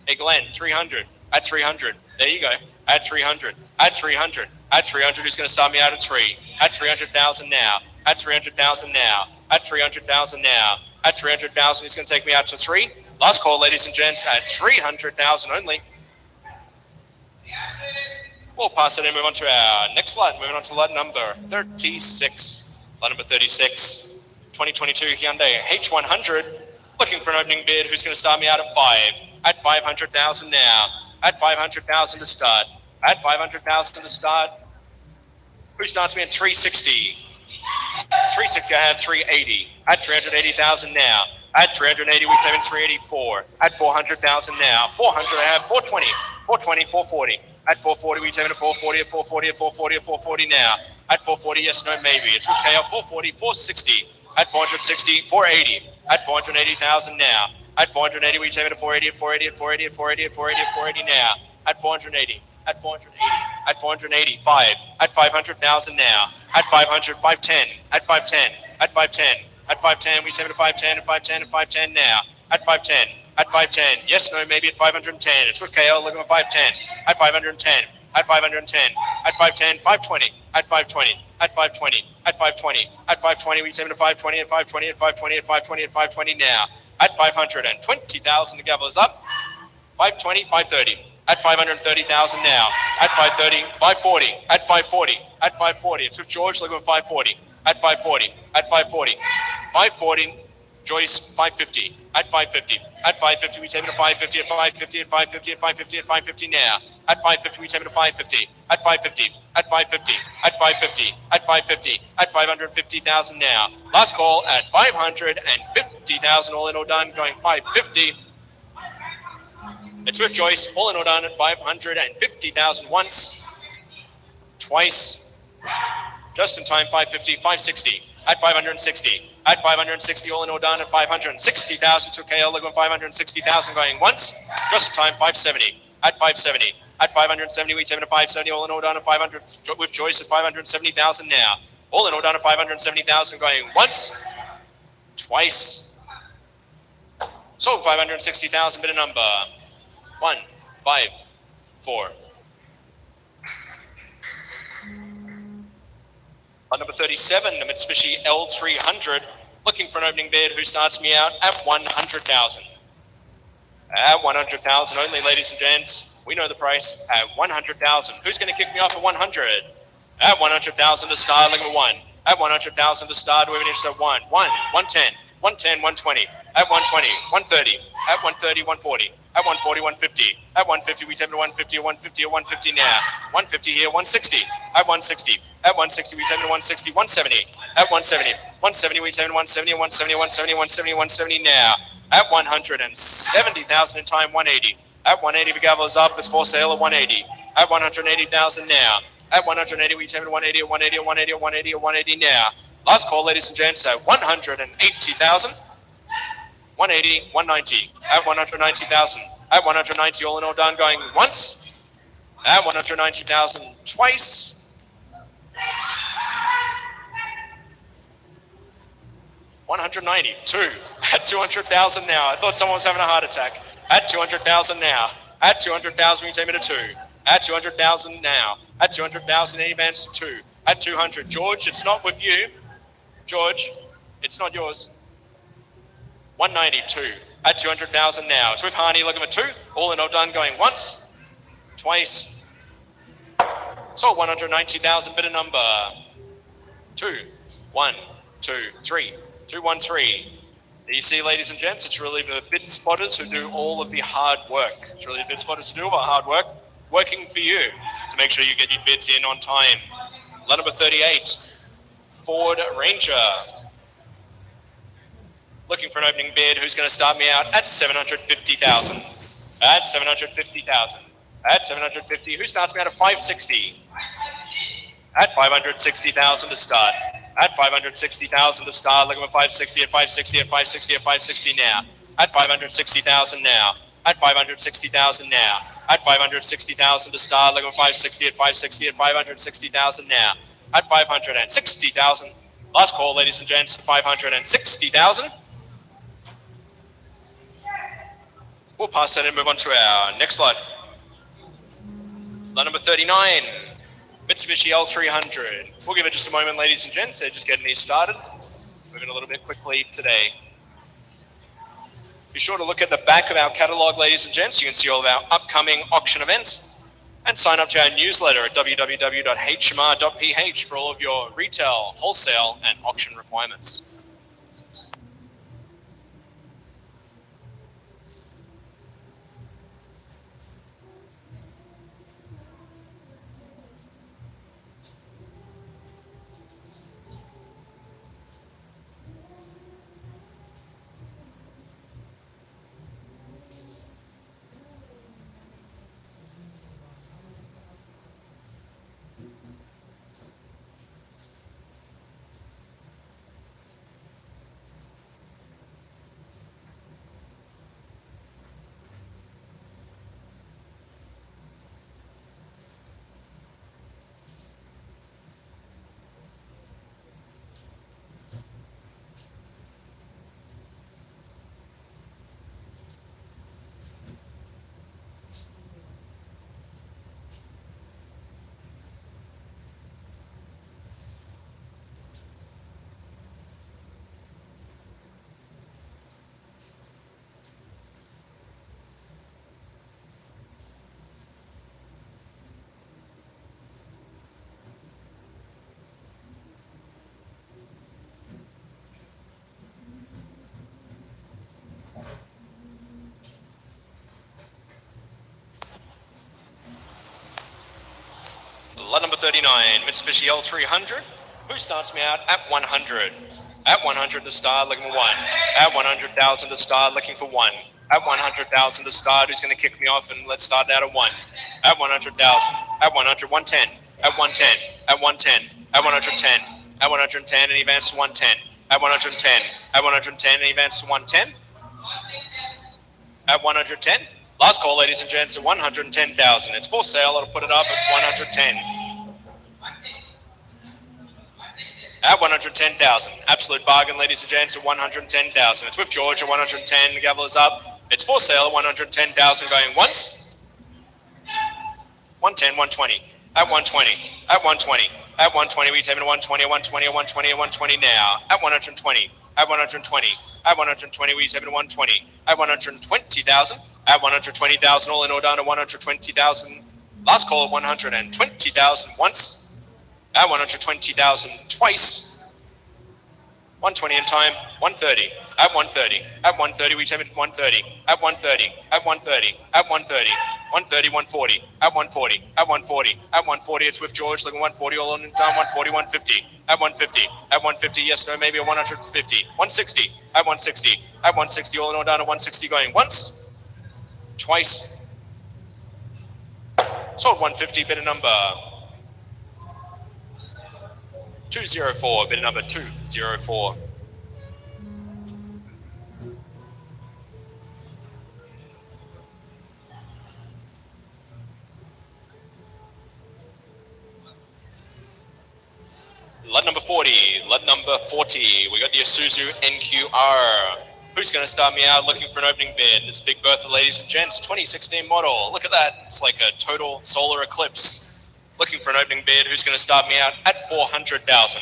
Hey Glenn, 300. At 300. There you go. At 300. At 300. At 300. He's going to start me out at 3. At 300,000 now. At 300,000 now. At 300,000 now. At 300,000. He's going to take me out to 3. Last call, ladies and gents, at 300,000 only. We'll pass it and move on to our next lot. Moving on to lot number 36. Lot number 36, 2022 Hyundai H100. Looking for an opening bid. Who's going to start me out at 5? At 500,000 now. At 500,000 to start. At 500,000 to start. Who starts me at 360? 360, I have 380. At 380,000 now. At 380, we came in 384. At 400,000 now. 400, I have 420. 420, 440. At 440, we take it to 440, at 440, at 440, at 440 now. At 440, yes, no, maybe. It's okay. At 440, 460. At 460, 480. At 480,000 now. At 480, we take it to 480, at 480, at 480, at 480, at 480, at 480 now. At 480. At 480. At 480, 5. At 500,000 now. At 500, 510. At 510. At 510. At 510, we take it to 510, at 510, at 510 now. At 510. At 510, yes, no, maybe at 510. It's with KL looking at 510. At 510. At 510. At 510, 520. At 520. At 520. At 520. At 520, we take it to 520. At 520. At 520. At 520. At 520 now. At 520,000, the gavel is up. 520, 530. At 530,000 now. At 530, 540. At 540. At 540. It's with George looking at 540. At 540. At 540. 540. Joyce, 550. At 550. At 550, we take it to 550. At 550. At 550. At 550. At 550 now. At 550, we take it to 550. At 550. At 550. At 550. At 550. At 550,000 now. Last call at 550,000. All in all done. Going 550. It's with Joyce. All in all done at 550,000 once. Twice. Just in time. 550. 560. At 560. At 560, all in all done at 560,000 to KL, looking 560,000 going once. Just in time, 570. At 570. At 570, we take it to 570, all in all done at 500, with Joyce at 570,000 now. All in all done at 570,000 going once. Twice. So 560,000, bid a number. 1, 5, 4. On number 37, the Mitsubishi L300, looking for an opening bid. Who starts me out at 100,000? At 100,000 only, ladies and gents. We know the price at 100,000. Who's going to kick me off at 100? At 100,000 to start, looking at 1. At 100,000 to start, we're going to at 1, 110, 110, 120. At 120, 130. At 130, 140. At 140, 150. At 150, we take it to 150, at 150, at 150 now. 150 here, 160. At 160. At 160, we take it to 160, 170. At 170. 170, we take it to 170, 170, 170, 170, 170 now. At 170,000 in time, 180. At 180, the gavel is up. It's for sale at 180. At 180,000 now. At 180, we take it to 180, at 180, at 180, at 180, at 180 now. Last call, ladies and gents, at 180,000. 180, 190. At 190,000. At 190, all in all done, going once. At 190,000, twice. 190, 2, at 200,000 now. I thought someone was having a heart attack. At 200,000 now. At 200,000, we take me to 2. At 200,000 now. At 200,000, any advance to 2. At 200, George, it's not with you. George, it's not yours. 192, at 200,000 now. It's with Harney, looking for 2. All in, all done, going once, twice. So 190,000, bit of number 2, 1, 2, 3, 2, 1, 3. You see, ladies and gents, it's really the bid spotters who do all of the hard work. It's really the bid spotters who do all the hard work, working for you to make sure you get your bids in on time. Lot number 38, Ford Ranger. Looking for an opening bid. Who's going to start me out at 750,000? At 750,000. At 750. Who starts me out at 560? At 560,000 to start. At 560,000 to start. Looking for 560 at 560 at 560 at 560 now. At 560,000 now. At 560,000 now. At 560,000 to start. Looking for 560 at 560 at 560,000 now. At 560,000. Last call, ladies and gents. 560,000. We'll pass that and move on to our next lot. Lot number 39, Mitsubishi L300. We'll give it just a moment, ladies and gents. They're just getting these started. Moving a little bit quickly today. Be sure to look at the back of our catalog, ladies and gents. You can see all of our upcoming auction events. And sign up to our newsletter at www.hmr.ph for all of your retail, wholesale, and auction requirements. Lot number 39, Mitsubishi L300. Who starts me out at 100? At 100 to start, looking for 1. At 100,000 to start, looking for 1. At 100,000 to start, who's going to kick me off? And let's start out at 1. At 100,000. At 100, 110. At 110. At 110. At 110. At 110, and he advanced to 110. At 110. At 110, and he advanced to 110. At 110. Last call, ladies and gents, at 110,000. It's for sale. I'll put it up at 110. At 110,000. Absolute bargain, ladies and gents, at 110,000. It's with George at 110. The gavel is up. It's for sale at 110,000. Going once. 110, 120. At 120. At 120. At 120. We take it to 120, 120, 120, 120 now. At 120. At 120. At 120. We take it to 120. At 120,000. At 120,000. All in all down to 120,000. Last call at 120,000 once. At 120,000 twice. 120 in time. 130. At 130. At 130. We take it to 130. At 130. At 130. At 130. 130, 140. At 140. At 140. At 140. It's with George looking 140. All in down 140. 150. At 150. At 150. Yes, no, maybe a 150. 160. At 160. At 160. All in all down to 160. Going once. Twice. Sold 150. Bid of number 204. Bid of number 204. Lot number 40, lot number 40. We got the Isuzu NQR. Who's going to start me out looking for an opening bid? This Big Bertha, ladies and gents, 2016 model. Look at that. It's like a total solar eclipse. Looking for an opening bid. Who's going to start me out at 400,000?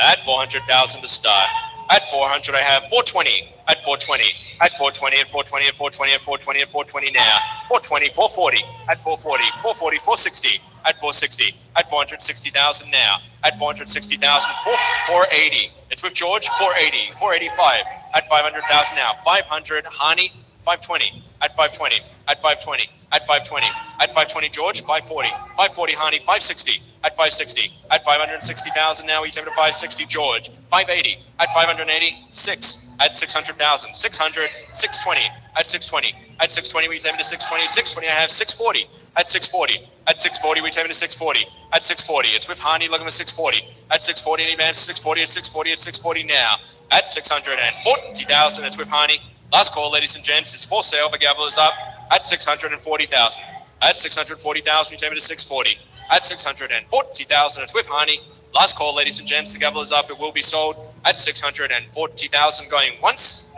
At 400,000 to start. At 400, I have 420. At 420. At 420. At 420. At 420. At 420. At 420 now. 420. 440. At 440. 440. 460. At 460. At 460,000 now. At 460,000. 480. It's with George. 480. 485. At 500,000 now. 500. Hani. 520. At 520. At 520. At 520. At 520 George. 540. 540 Hani. 560. At 560. At 560,000 now. He's over to 560 George. 580. At 580. 6. At 600,000. 600. 620. At 620. At 620 we take him to 620. 620 I have 640. At 640. At 640 we take him to 640. At 640 it's with Hani looking for 640. At 640 and he advances 640. At 640. At 640 now. At 640,000 it's with Hani. Last call, ladies and gents. It's for sale. The gavel is up at 640,000. At 640,000 we take him to 640. At 640,000 it's with Hani. Last call, ladies and gents. The gavel is up. It will be sold at 640,000 going once.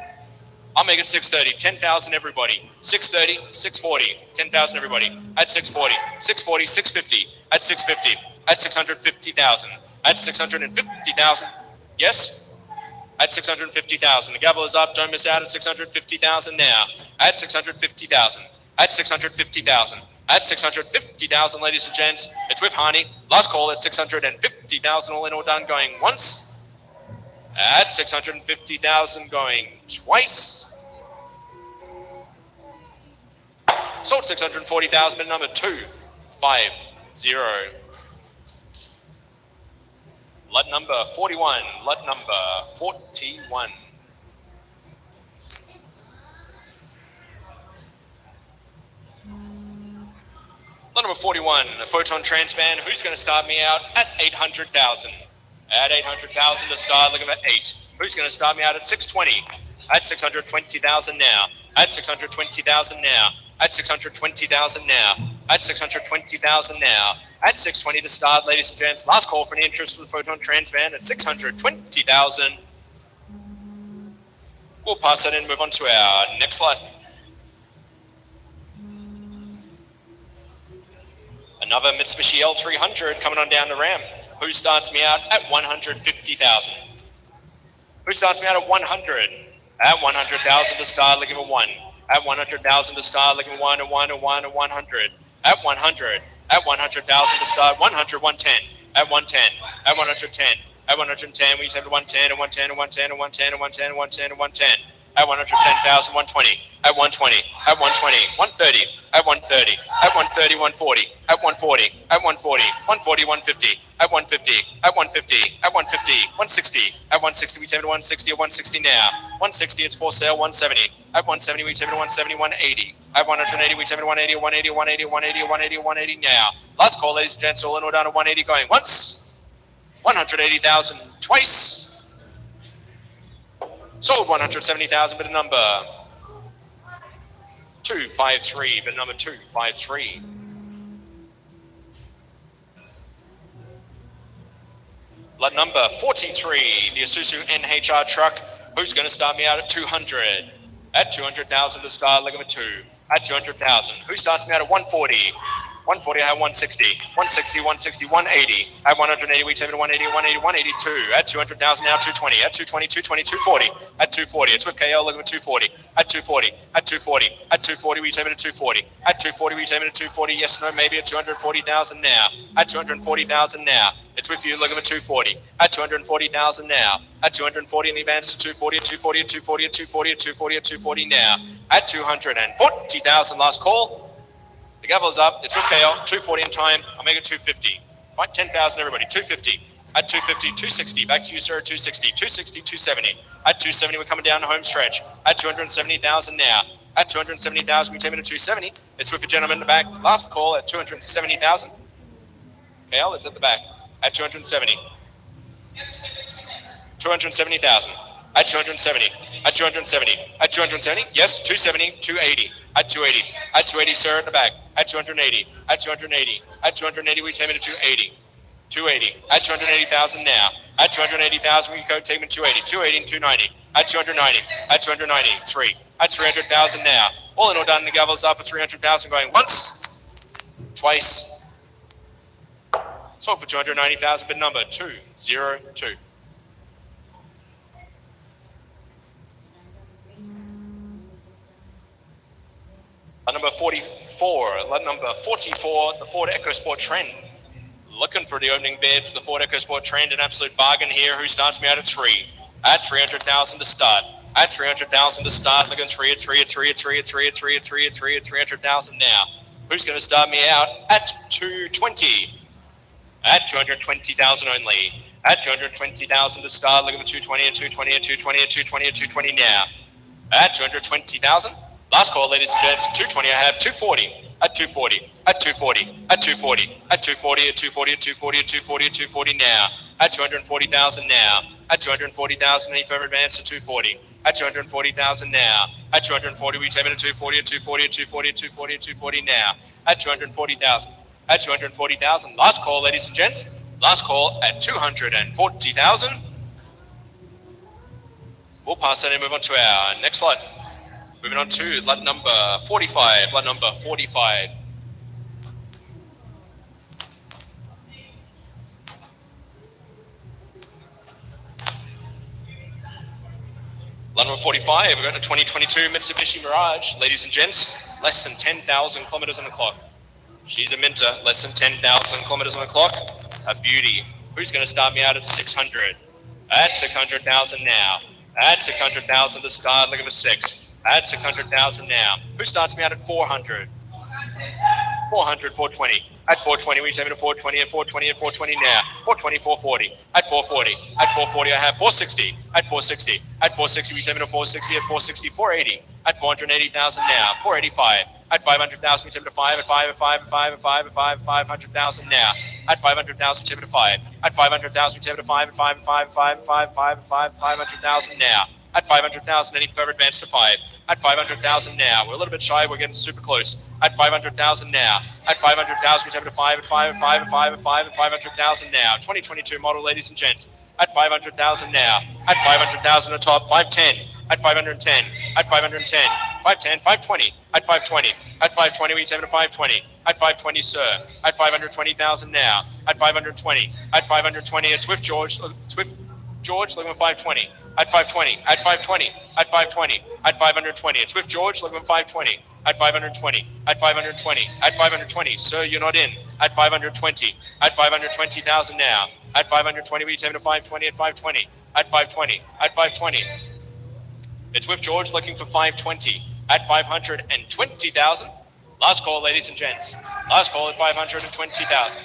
I'll make it 630. 10,000 everybody. 630, 640. 10,000 everybody. At 640, 640, 650. At 650. At 650,000. At 650,000. Yes? At 650,000. The gavel is up. Don't miss out at 650,000 now. At 650,000. At 650,000. At 650,000, ladies and gents. It's with Hani. Last call at 650,000. All in, all done. Going once. At 650,000. Going twice. Sold 640,000. Bid number 250. Lot number 41. Lot number 41. Lot number 41, a Photon Transband. Who's going to start me out at 800,000? At 800,000 to start, looking at 8. Who's going to start me out at 620? At 620,000 now. At 620,000 now. At 620,000 now. At 620,000 now. At 620 to start, ladies and gents. Last call for any interest for the Photon Transband at 620,000. We'll pass that in and move on to our next lot. Another Mitsubishi L300 coming on down the ramp. Who starts me out at 150,000? Who starts me out at 100? At 100,000 to start, looking for 1. At 100,000 to start, looking for 1, and 1, and 1, and 100. At 100. At 100,000 to start, 100, 110. At 110. At 110. At 110, we take to 110, and 110, and 110, and 110, and 110, and 110, and 110. At 110,000, 120. At 120. At 120. 130. At 130. At 130, 140. At 140. At 140. 140, 150. At 150. At 150. At 150. 160. At 160, we take it to 160. At 160 now. 160, it's for sale. 170. At 170, we take it to 170. 180. At 180, we take it to 180. 180. 180. 180. 180. 180 now. Last call, ladies and gents. All in, all down to 180 going once. 180,000 twice. Sold 170,000, bid number 253, bid number 253. Lot number 43, the Isuzu NHR truck. Who's going to start me out at 200? At 200,000 to start, leg number 2. At 200,000. Who starts me out at 140? 140, I have 160. 160, 160, 180. At 180, we take it to 180, 180, 182. At 200,000 now, 220. At 220, 220, 240. At 240, it's with KL, looking at 240. At 240, at 240. At 240, we take it to 240. At 240, we take it to 240. Yes, no, maybe at 240,000 now. At 240,000 now. It's with you, looking at 240. At 240,000 now. At 240 in the advance to 240, at 240, at 240, at 240, at 240, at 240 now. At 240,000, last call. The gavel is up. It's with KL. 240 in time. I'll make it 250. Fight 10,000, everybody. 250. At 250, 260. Back to you, sir. 260. 260, 270. At 270, we're coming down the home stretch. At 270,000 now. At 270,000, we take it to 270. It's with a gentleman in the back. Last call at 270,000. KL is at the back. At 270. 270,000. At 270. At 270. At 270. Yes, 270. 280. At 280. At 280, sir, at the back. At 280. At 280. At 280, we take it to 280. 280. At 280,000 now. At 280,000, we code Tegman 280. 280 and 290. At 290. At 290. 3. At 300,000 now. All in all done, the gavel's up at 300,000 going once, twice. Sold for 290,000, bid number 202. Lot number 44. Lot number 44, the Ford EcoSport Trend. Looking for the opening bid for the Ford EcoSport Trend, an absolute bargain here. Who starts me out at 3? At 300,000 to start. At 300,000 to start. Looking 3 at 3 at 3 at 3 at 3 at 3 at 3 at 3 at 300,000 now. Who's going to start me out at 220? At 220,000 only. At 220,000 to start. Looking for 220 at 220 at 220 at 220 at 220 now. At 220,000. Last call, ladies and gents. 220. I have 240. At 240. At 240. At 240. At 240. At 240. At 240. At 240. At 240 now. At 240,000 now. At 240,000. Any further advance to 240. At 240,000 now. At 240, we take it at 240, at 240, at 240, at 240, at 240 now. At 240,000. At 240,000. Last call, ladies and gents. Last call at 240,000. We'll pass that and move on to our next lot. Moving on to lot number 45. Lot number 45. Lot number 45, we're going to 2022 Mitsubishi Mirage. Ladies and gents, less than 10,000 kilometers on the clock. She's a minter, less than 10,000 kilometers on the clock. A beauty. Who's going to start me out at 600? At 600,000 now. At 600,000 to start, looking for 6. At 600,000 now. Who starts me out at 400? 400, 420. At 420, we take it to 420, at 420, at 420 now. 420, 440. At 440. At 440, I have 460. At 460. At 460, we take it to 460. At 460, 480. At 480,000 now. 485. At 500,000, we take it to 5. At 5, at 5, at 5, at 5, at 5, 500,000 now. At 500,000, we take it to 5. At 500,000, we take it to 5. At 5, at 5, at 5, at 5, 5, 5, 500,000 now. At 500,000, any further advance to 5. At 500,000 now. We're a little bit shy, we're getting super close. At 500,000 now. At 500,000, we take it to 5, at 5, at 5, at 5, at 5, at 500,000 now. 2022 model, ladies and gents. At 500,000 now. At 500,000 on top, 510. At 510. At 510. 510, 520. At 520. At 520, we take it to 520. At 520, sir. At 520,000 now. At 520. At 520, it's Swift George, looking for 520. At 520, at 520, at 520, at 520. It's Swift George, looking for 520. At 520, at 520, at 520. Sir, you're not in. At 520, at 520,000 now. At 520, we take it to 520, at 520, at 520, at 520. It's Swift George, looking for 520. At 520,000. Last call, ladies and gents. Last call at 520,000.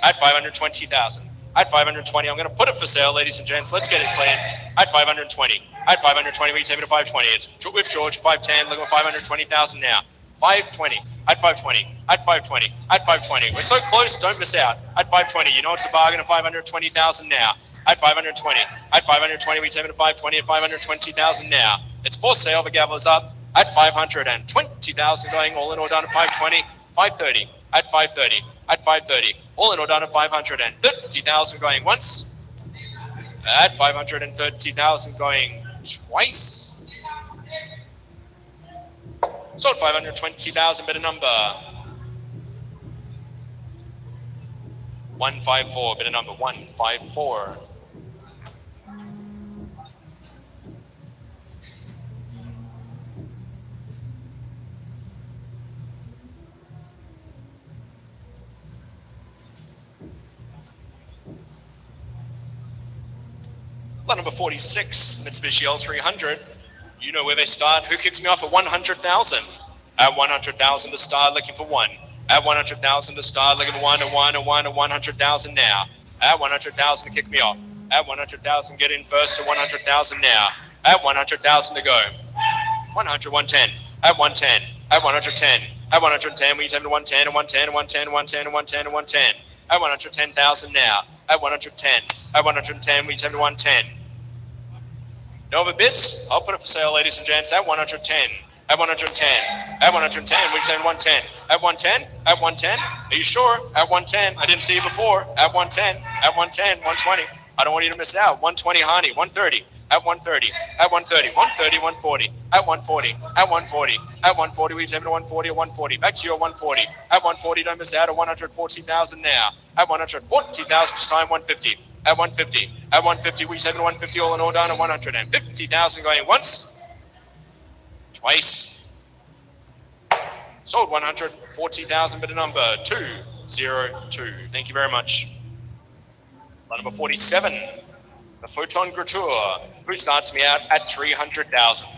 At 520,000. At 520, I'm going to put it for sale, ladies and gents. Let's get it clean. At 520. At 520, we take it to 520. It's with George, 510, looking for 520,000 now. 520. At 520. At 520. At 520. We're so close, don't miss out. At 520, you know it's a bargain at 520,000 now. At 520. At 520, we take it to 520. At 520,000 now. It's for sale, the gavel is up. At 520,000 going all in all done at 520. 530. At 530. At 530. All in all done at 530,000 going once. At 530,000 going twice. Sold 520,000, bid a number 154, bid a number 154. Lot number 46, Mitsubishi L300. You know where they start. Who kicks me off at 100,000? At 100,000 to start, looking for 1. At 100,000 to start, looking for 1 and 1 and 1 and 100,000 now. At 100,000 to kick me off. At 100,000, get in first to 100,000 now. At 100,000 to go. 100, 110. At 110. At 110. At 110, we take to 110 and 110 and 110 and 110 and 110 and 110. At 110,000 now. At 110. At 110, we take to 110. No other bids? I'll put it for sale, ladies and gents, at 110. At 110. At 110. We take 110. At 110. At 110. Are you sure? At 110. I didn't see you before. At 110. At 110. 120. I don't want you to miss out. 120, Hani. 130. At 130. At 130. 130. 140. At 140. At 140. At 140. We take it to 140. At 140. Back to you at 140. At 140. Don't miss out. At 140,000 now. At 140,000. Just time 150. At 150. At 150. We take it to 150. All in all done at 150,000 going once. Twice. Sold 140,000, bid of number 202. Thank you very much. Lot number 47, the Photon Grature, who starts me out at 300,000.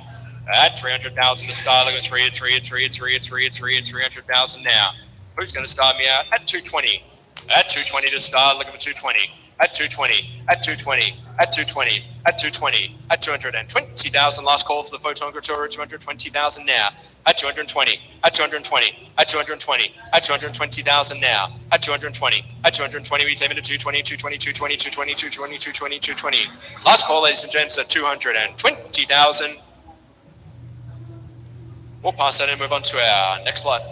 At 300,000 to start, look at 300,000 now. Who's going to start me out at 220? At 220 to start, look at 220. At 220, at 220, at 220, at 220, at 220,000. Last call for the Photon Grature, 220,000 now. At 220, at 220, at 220, at 220,000 now. At 220, at 220, we take it to 220, 220, 220, 220, 220, 220, 220. Last call, ladies and gents, at 220,000. We'll pass that and move on to our next lot.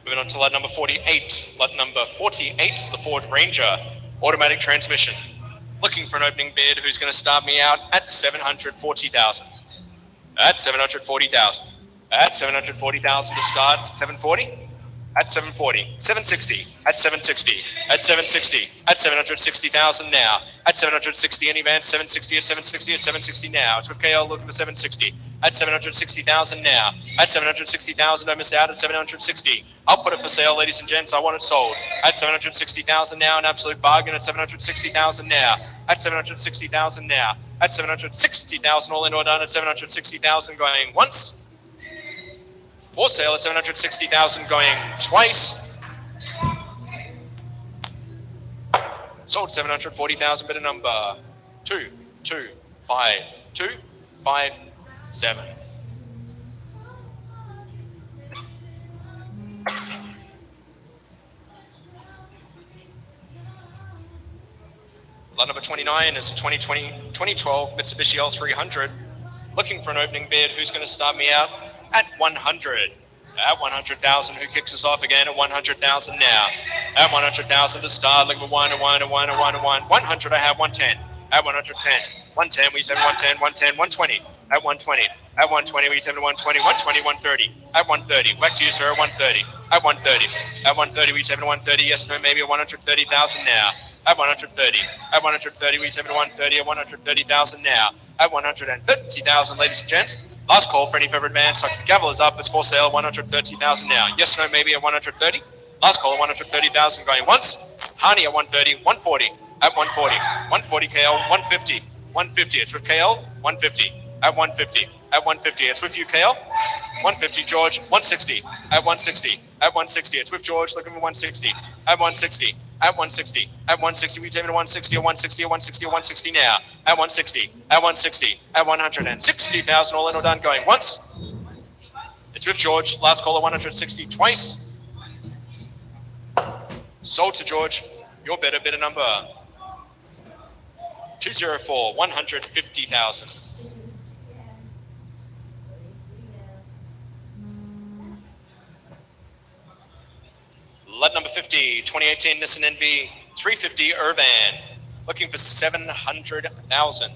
Moving on to lot number 48. Lot number 48, the Ford Ranger, automatic transmission. Looking for an opening bid. Who's going to start me out at 740,000? At 740,000. At 740,000 to start. 740. At 740. 760. At 760. At 760. At 760,000 now. At 760 any advance. 760 at 760 at 760 now. It's with KL looking for 760. At 760,000 now. At 760,000, don't miss out at 760. I'll put it for sale, ladies and gents. I want it sold. At 760,000 now, an absolute bargain at 760,000 now. At 760,000 now. At 760,000, all in or done at 760,000 going once. For sale at 760,000 going twice. Sold 740,000, bid of number 225,257. Lot number 29 is a 2012 Mitsubishi L300. Looking for an opening bid. Who's going to start me out at 100? At 100,000, who kicks us off again at 100,000 now? At 100,000 to start, look for 1. 100, I have 110. At 110. 110, we take 110, 110, 120. At 120. At 120, we take 120, 120, 130. At 130, back to you, sir, at 130. At 130. At 130, we take 130, yes, no, maybe at 130,000 now. At 130. At 130, we take 130 at 130,000 now. At 130,000, ladies and gents. Last call for any favourite man. So gavel is up. It's for sale. 130,000 now. Yes, no, maybe at 130. Last call at 130,000 going once. Hani at 130. 140. At 140. 140 KL. 150. 150. It's with KL. 150. At 150. At 150. It's with you, KL. 150. George. 160. At 160. At 160. It's with George. Looking for 160. At 160. At 160. At 160, we take it to 160, at 160, at 160, at 160 now. At 160, at 160, at 160,000, all in or done, going once. It's with George. Last call at 160 twice. Sold to George. Your bidder, bidder number 204, 150,000. Lot number 50, 2018 Nissan NV 350 Urban, looking for 700,000.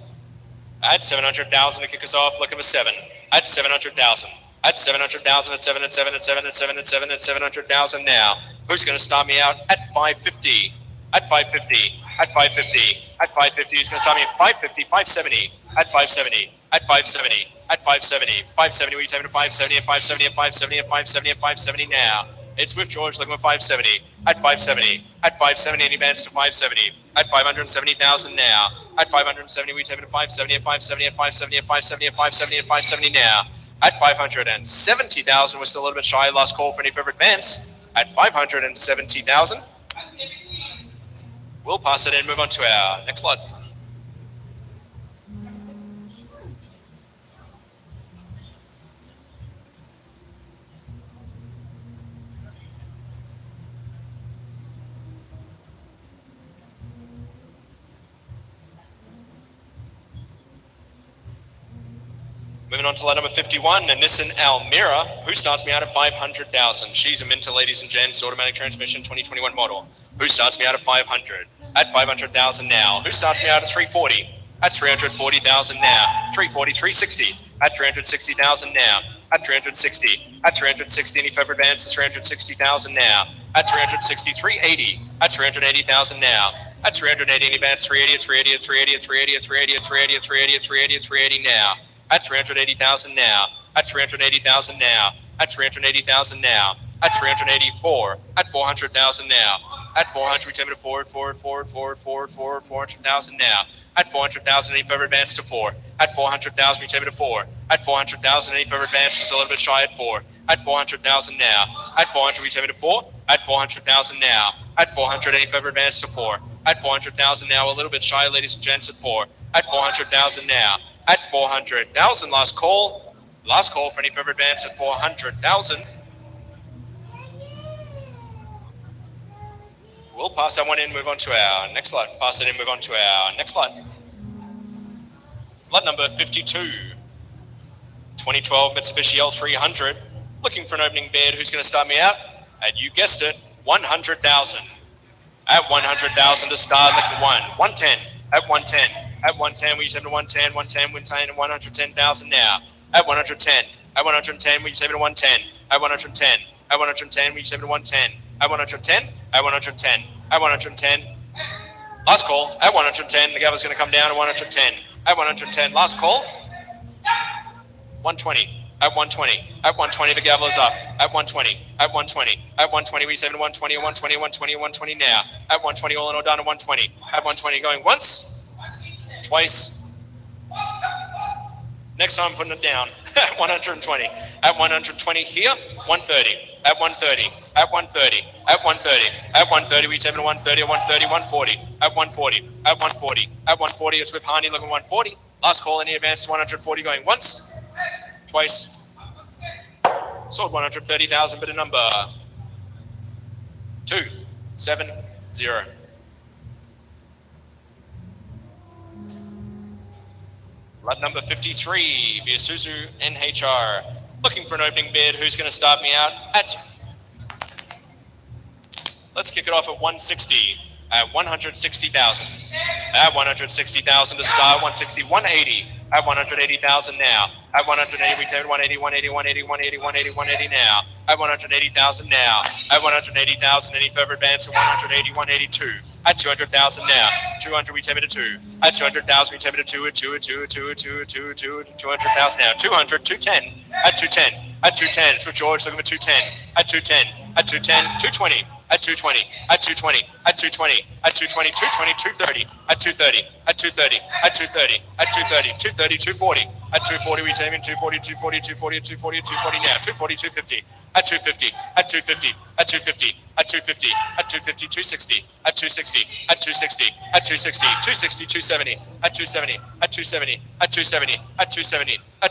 At 700,000 to kick us off, looking for 7. At 700,000. At 700,000, at 7, at 7, at 7, at 7, at 7, at 700,000 now. Who's going to start me out at 550? At 550. At 550. At 550, who's going to start me at 550, 570. At 570. At 570. At 570. 570, we take it to 570, at 570, at 570, at 570, at 570 now. It's with George looking for 570. At 570. At 570, any bands to 570. At 570,000 now. At 570, we take it to 570. At 570. At 570. At 570. At 570. At 570 now. At 570,000, we're still a little bit shy. Last call for any favorite bands. At 570,000. We'll pass it in. Move on to our next lot. Moving on to lot number 51, Nissan Almira, who starts me out at 500,000. She's a Minter, ladies and gents, automatic transmission, 2021 model. Who starts me out at 500? At 500,000 now. Who starts me out at 340? At 340,000 now. 340, 360. At 360,000 now. At 360. At 360, any further advance to 360,000 now. At 360, 380. At 380,000 now. At 380, any advance 380, 380, 380, 380, 380, 380, 380, 380 now. At 380,000 now. At 380,000 now. At 380,000 now. At 384. At 400,000 now. At 400, we take it to forward, 400,000 now. At 400,000, any further advance to 4. At 400,000, we take it to 4. At 400,000, any further advance, we're still a little bit shy at 4. At 400,000 now. At 400, we take it to 4. At 400,000 now. At 400, any further advance to 4. At 400,000 now, a little bit shy, ladies and gents, at 4. At 400,000 now. At 400,000, last call. Last call for any further advance at 400,000. We'll pass that one in, move on to our next lot. Pass it in, move on to our next lot. Lot number 52. 2012 Mitsubishi L300. Looking for an opening bid. Who's going to start me out? And you guessed it, 100,000. At 100,000 to start, looking 110. At 110. At 110, we use them to 110, 110, 110, 110,000 now. At 110. At 110, we use them to 110. At 110. At 110, we use them to 110. At 110, at 110, at 110. Last call, at 110, the gavel's going to come down at 110. At 110, last call. 120, at 120, at 120, the gavel is up. At 120, at 120, at 120, we 7 to 120, 120, 120, 120 now. At 120, all in all down to 120. At 120, going once, twice. Next time, putting it down. At 120. At 120 here, 130. At 130, at 130, at 130, at 130, we take it to 130, at 130, 140, at 140, at 140, at 140, it's with Hani looking 140. Last call, any advance to 140 going once, twice. Sold 130,000, bit of number 270. Lot number 53, Isuzu NHR. Looking for an opening bid. Who's going to start me out at? Let's kick it off at 160. At 160,000. At 160,000 to start. 160, 180. At 180,000 now. At 180, we take 180, 180, 180, 180, 180, 180 now. At 180,000 now. At 180,000, any further advance at 180, 182. At 200,000 now. 200, we take it to 2. At 200,000, we take it to 2, 200,000 now. 200, 210. At 210. At 210, it's with George looking for 210. At 210. At 210, 220. At 220. At 220. At 220. At 220, 220, 230. At 230. At 230. At 230. At 230. 230, 240. At 240, we take in 240, 240, 240, 240, 240 now. 240, 250. At 250. At 250. At 250. At 250. At 250, 260. At 260. At 260. At 260. 260, 270. At 270. At 270. At 270. At 270. At 270.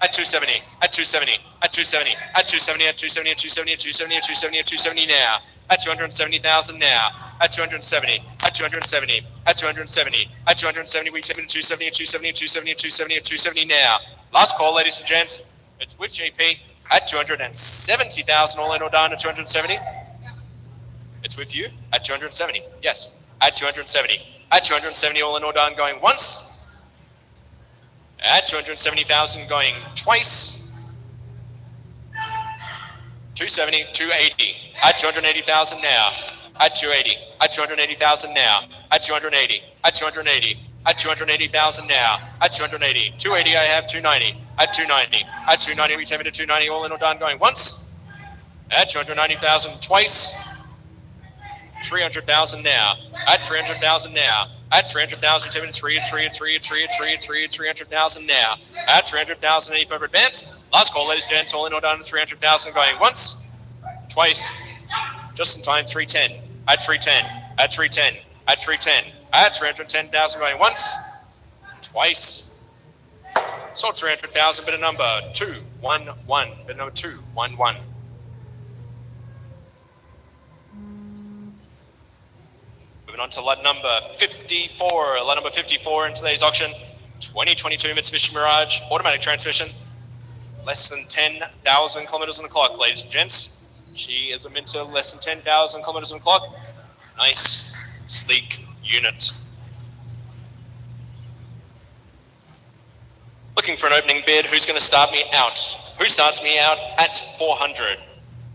At 270. At 270. At 270. At 270. At 270. At 270. At 270. At 270. At 270 now. At 270,000 now. At 270. At 270. At 270. At 270. We take it to 270. At 270. At 270. At 270. At 270 now. Last call, ladies and gents. It's with JP at 270,000. All in or done at 270. It's with you at 270. Yes. At 270. At 270. All in or done going once. At 270,000 going twice. 270, 280, at 280,000 now, at 280, at 280,000 now, at 280, at 280, at 280,000 now, at 280, 280 I have 290, at 290, at 290 we take it to 290, all in or done going once, at 290,000 twice, 300,000 now, at 300,000 now, at 300,000 we take it to 300,000 now, at 300,000 any further advance. Last call, ladies and gents, all in or done at 300,000 going once, twice, just in time, 310, at 310, at 310, at 310, at 310,000 going once, twice. Sold 300,000, bit of number 211, bit of number 211. Moving on to lot number 54. Lot number 54 in today's auction, 2022 Mitsubishi Mirage automatic transmission. Less than 10,000 kilometers on the clock, ladies and gents. She is a Minter, less than 10,000 kilometers on the clock. Nice, sleek unit. Looking for an opening bid. Who's going to start me out? Who starts me out at 400?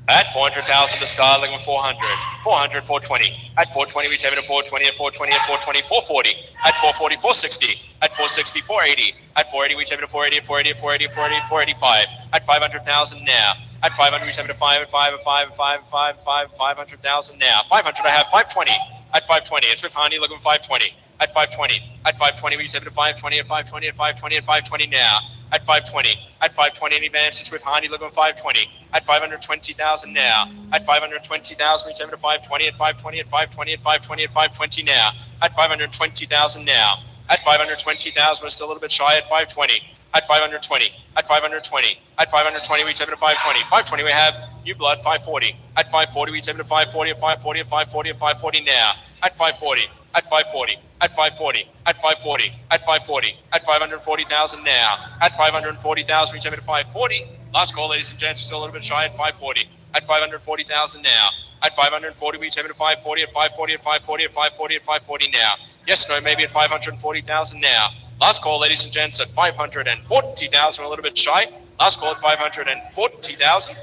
At 400,000 to start, looking for 400. 400, 420. At 420, we take it to 420, at 420, at 420, 440. At 440, 460. At 460, 480. At 480, we take it to 480, at 480, at 480, at 480, 485. At 500,000 now. At 500, we take it to 5, at 5, at 5, at 5, at 5, 500,000 now. 500, I have 520. At 520, it's with Hani, looking for 520. At 520, at 520, we take it to 520, at 520, at 520, at 520 now. At 520, at 520 in advance, it's with Hani, looking for 520. At 520,000 now. At 520,000, we take it to 520, at 520, at 520, at 520, at 520 now. At 520,000 now. At 520,000, we're still a little bit shy at 520. At 520, at 520, at 520, we take it to 520. 520, we have new blood, 540. At 540, we take it to 540, at 540, at 540, at 540 now. At 540, at 540, at 540, at 540, at 540, at 540,000 now. At 540,000, we take it to 540. Last call, ladies and gents, still a little bit shy at 540. At 540,000 now. At 540, we take it to 540, at 540, at 540, at 540, at 540 now. Yes, no, maybe at 540,000 now. Last call, ladies and gents, at 540,000, a little bit shy. Last call at 540,000.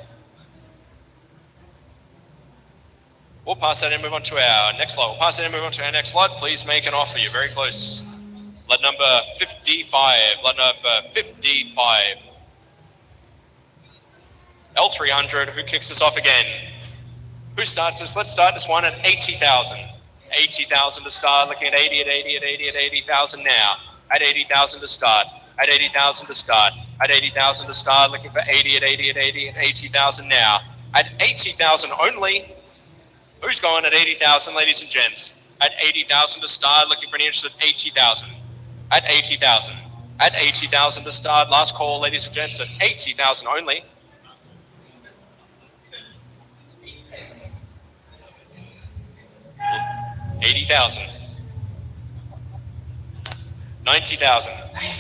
We'll pass that and move on to our next lot. We'll pass that and move on to our next lot. Please make an offer. You're very close. Lot number 55. Lot number 55. L300. Who kicks us off again? Who starts this? Let's start this one at 80,000. 80,000 to start. Looking at 80, at 80, at 80, at 80,000 now. At 80,000 to start. At 80,000 to start. At 80,000 to start. Looking for 80, at 80, at 80, at 80,000 now. At 80,000 only. Who's going at 80,000, ladies and gents? At 80,000 to start, looking for an interest at 80,000. At 80,000. At 80,000 to start, last call, ladies and gents, at 80,000 only. $80,000. 90,000.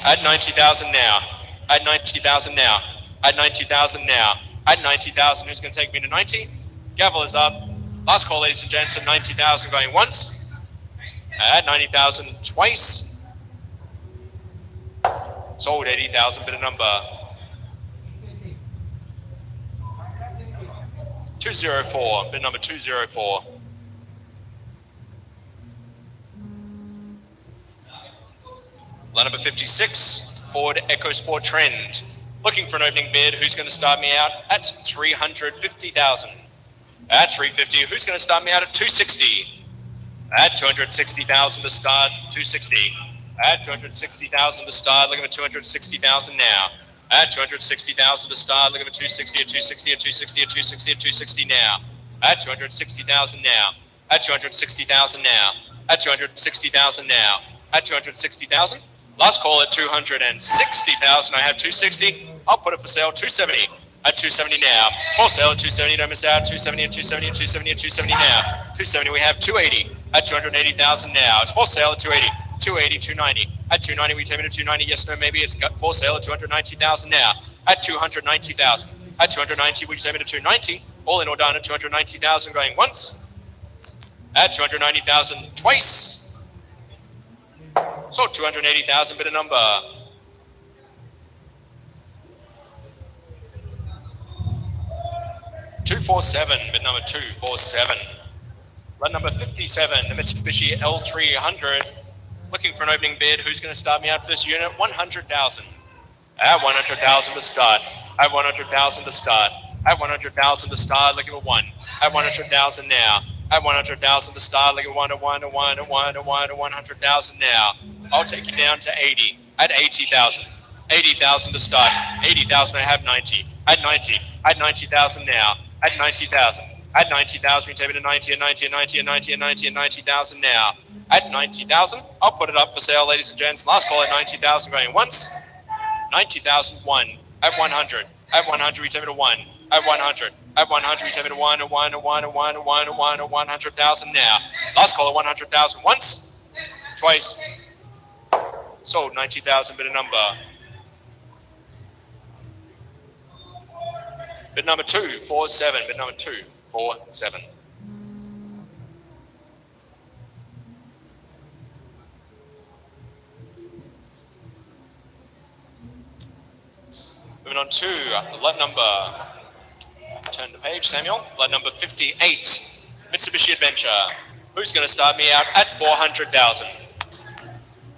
At 90,000 now. At 90,000 now. At 90,000 now. At 90,000, who's going to take me to 90? Gavel is up. Last call, ladies and gents, at 90,000 going once. At 90,000 twice. Sold 80,000, bit of number 204, bit number 204. Lot number 56, Ford EcoSport Trend. Looking for an opening bid. Who's going to start me out at 350,000? At 350, who's going to start me out at 260? At 260,000 to start, 260. At 260,000 to start, looking at 260,000 now. At 260,000 to start, looking at 260, at 260, at 260, at 260, at 260 now. At 260,000 now. At 260,000 now. At 260,000 now. At 260,000. Last call at 260,000. I have 260. I'll put it for sale 270. At 270 now. It's for sale at 270. Don't miss out. 270 at 270 at 270 at 270 now. 270. We have 280 at 280,000 now. It's for sale at 280. 280, 290. At 290, we take it to 290. Yes, no, maybe. It's for sale at 290,000 now. At 290,000. At 290, we take it to 290. All in all done at 290,000 going once. At 290,000 twice. So 280,000, bit of number 247, bid number 247. Lot number 57, the Mitsubishi L300. Looking for an opening bid. Who's going to start me out for this unit? 100,000. At 100,000 to start. At 100,000 to start. At 100,000 to start, looking for 1. At 100,000 now. At 100,000 to start, looking for 100,000 now. I'll take you down to 80. At 80,000. 80,000 to start. 80,000, I have 90. At 90. At 90,000 now. At 90,000. At 90,000, we take it to 90, and 90, and 90, and 90, and 90, and 90,000 now. At 90,000, I'll put it up for sale, ladies and gents. Last call at 90,000 going once. 90,000, 1. At 100. At 100, we take it to 1. At 100. At 100, we take it to 1, and 1, and 1, and 1, and 1, and 1, and 100,000 now. Last call at 100,000 once. Twice. Sold 90,000, bid number. Bid number 247, bid number 247. Moving on to lot number, turn the page, Samuel. Lot number 58, Mitsubishi Adventure. Who's going to start me out at 400,000?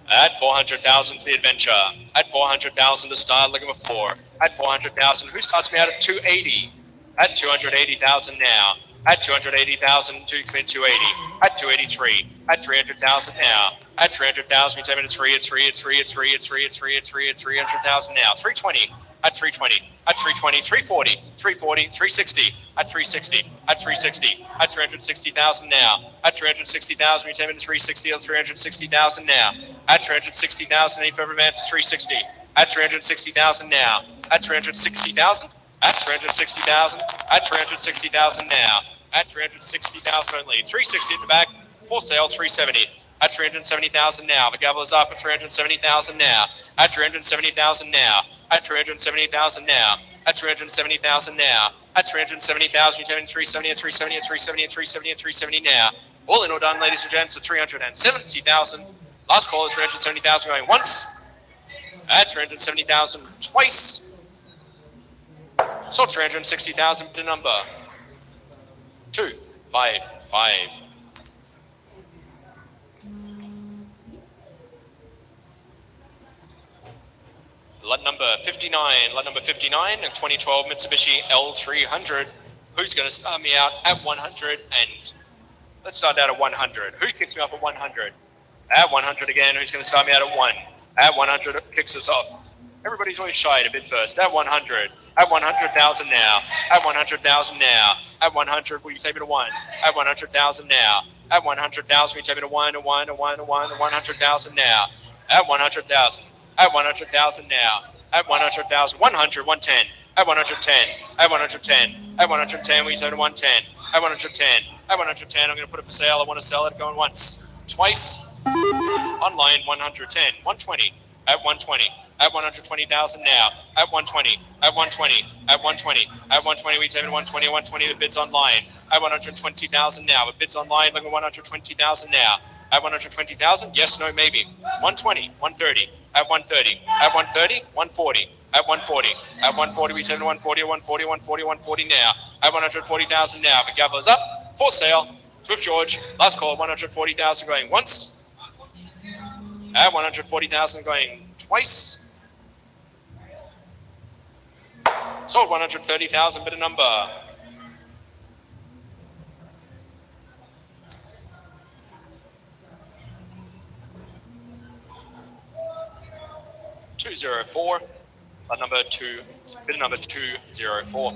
At 400,000 for the Adventure. At 400,000 to start, looking for 4. At 400,000, who starts me out at 280? At 280,000 now. At 280,000, to expend 280. At 283. At 300,000 now. At 300,000, we take it to 3. It's 300,000 now. 320. At 320. At 320. 340. 340. 360. At 360. At 360. At 360,000 now. At 360,000, we take it to 360. At 360,000 now. At 360,000, any further advance to 360. At 360,000 now. At 360,000. At 360,000. At 360,000 now. At 360,000 only. 360 at the back. For sale, 370. At 370,000 now. The gavel is up at 370,000 now. At 370,000 now. At 370,000 now. At 370,000 now. At 370,000, you take in 370 at 370 at 370 at 370 at 370 now. All in all done, ladies and gents, at 370,000. Last call at 370,000 going once. At 370,000 twice. So 360,000 bid number 255. Lot number 59, lot number 59, a 2012 Mitsubishi L300. Who's going to start me out at 100? And let's start out at 100. Who kicks me off at 100? At 100 again, who's going to start me out at 1? At 100, kicks us off. Everybody's always shy to bid first. At 100. At 100,000 now. At 100,000 now. At 100, will you take me to 1? At 100,000 now. At 100,000, we take me to 1, 100,000 now. At 100,000. At 100,000 now. At 100,000. 100, 110. At 110. At 110. At 110, we take to 110. At 110. At 110, I'm going to put it for sale. I want to sell it. Going once. Twice. Online, 110. 120. At 120. At 120,000 now. At 120. At 120. At 120. At 120, we take it to 120. 120, the bids online. At 120,000 now. The bids online, looking at 120,000 now. At 120,000? Yes, no, maybe. 120, 130. At 130. At 130, 140. At 140. At 140, we take it to 140, 140, 140, 140 now. At 140,000 now. The gavel is up. For sale. Swift George. Last call, 140,000 going once. At 140,000 going twice. Sold 130,000, bid a number. $204. Lot number 2, bid number 204.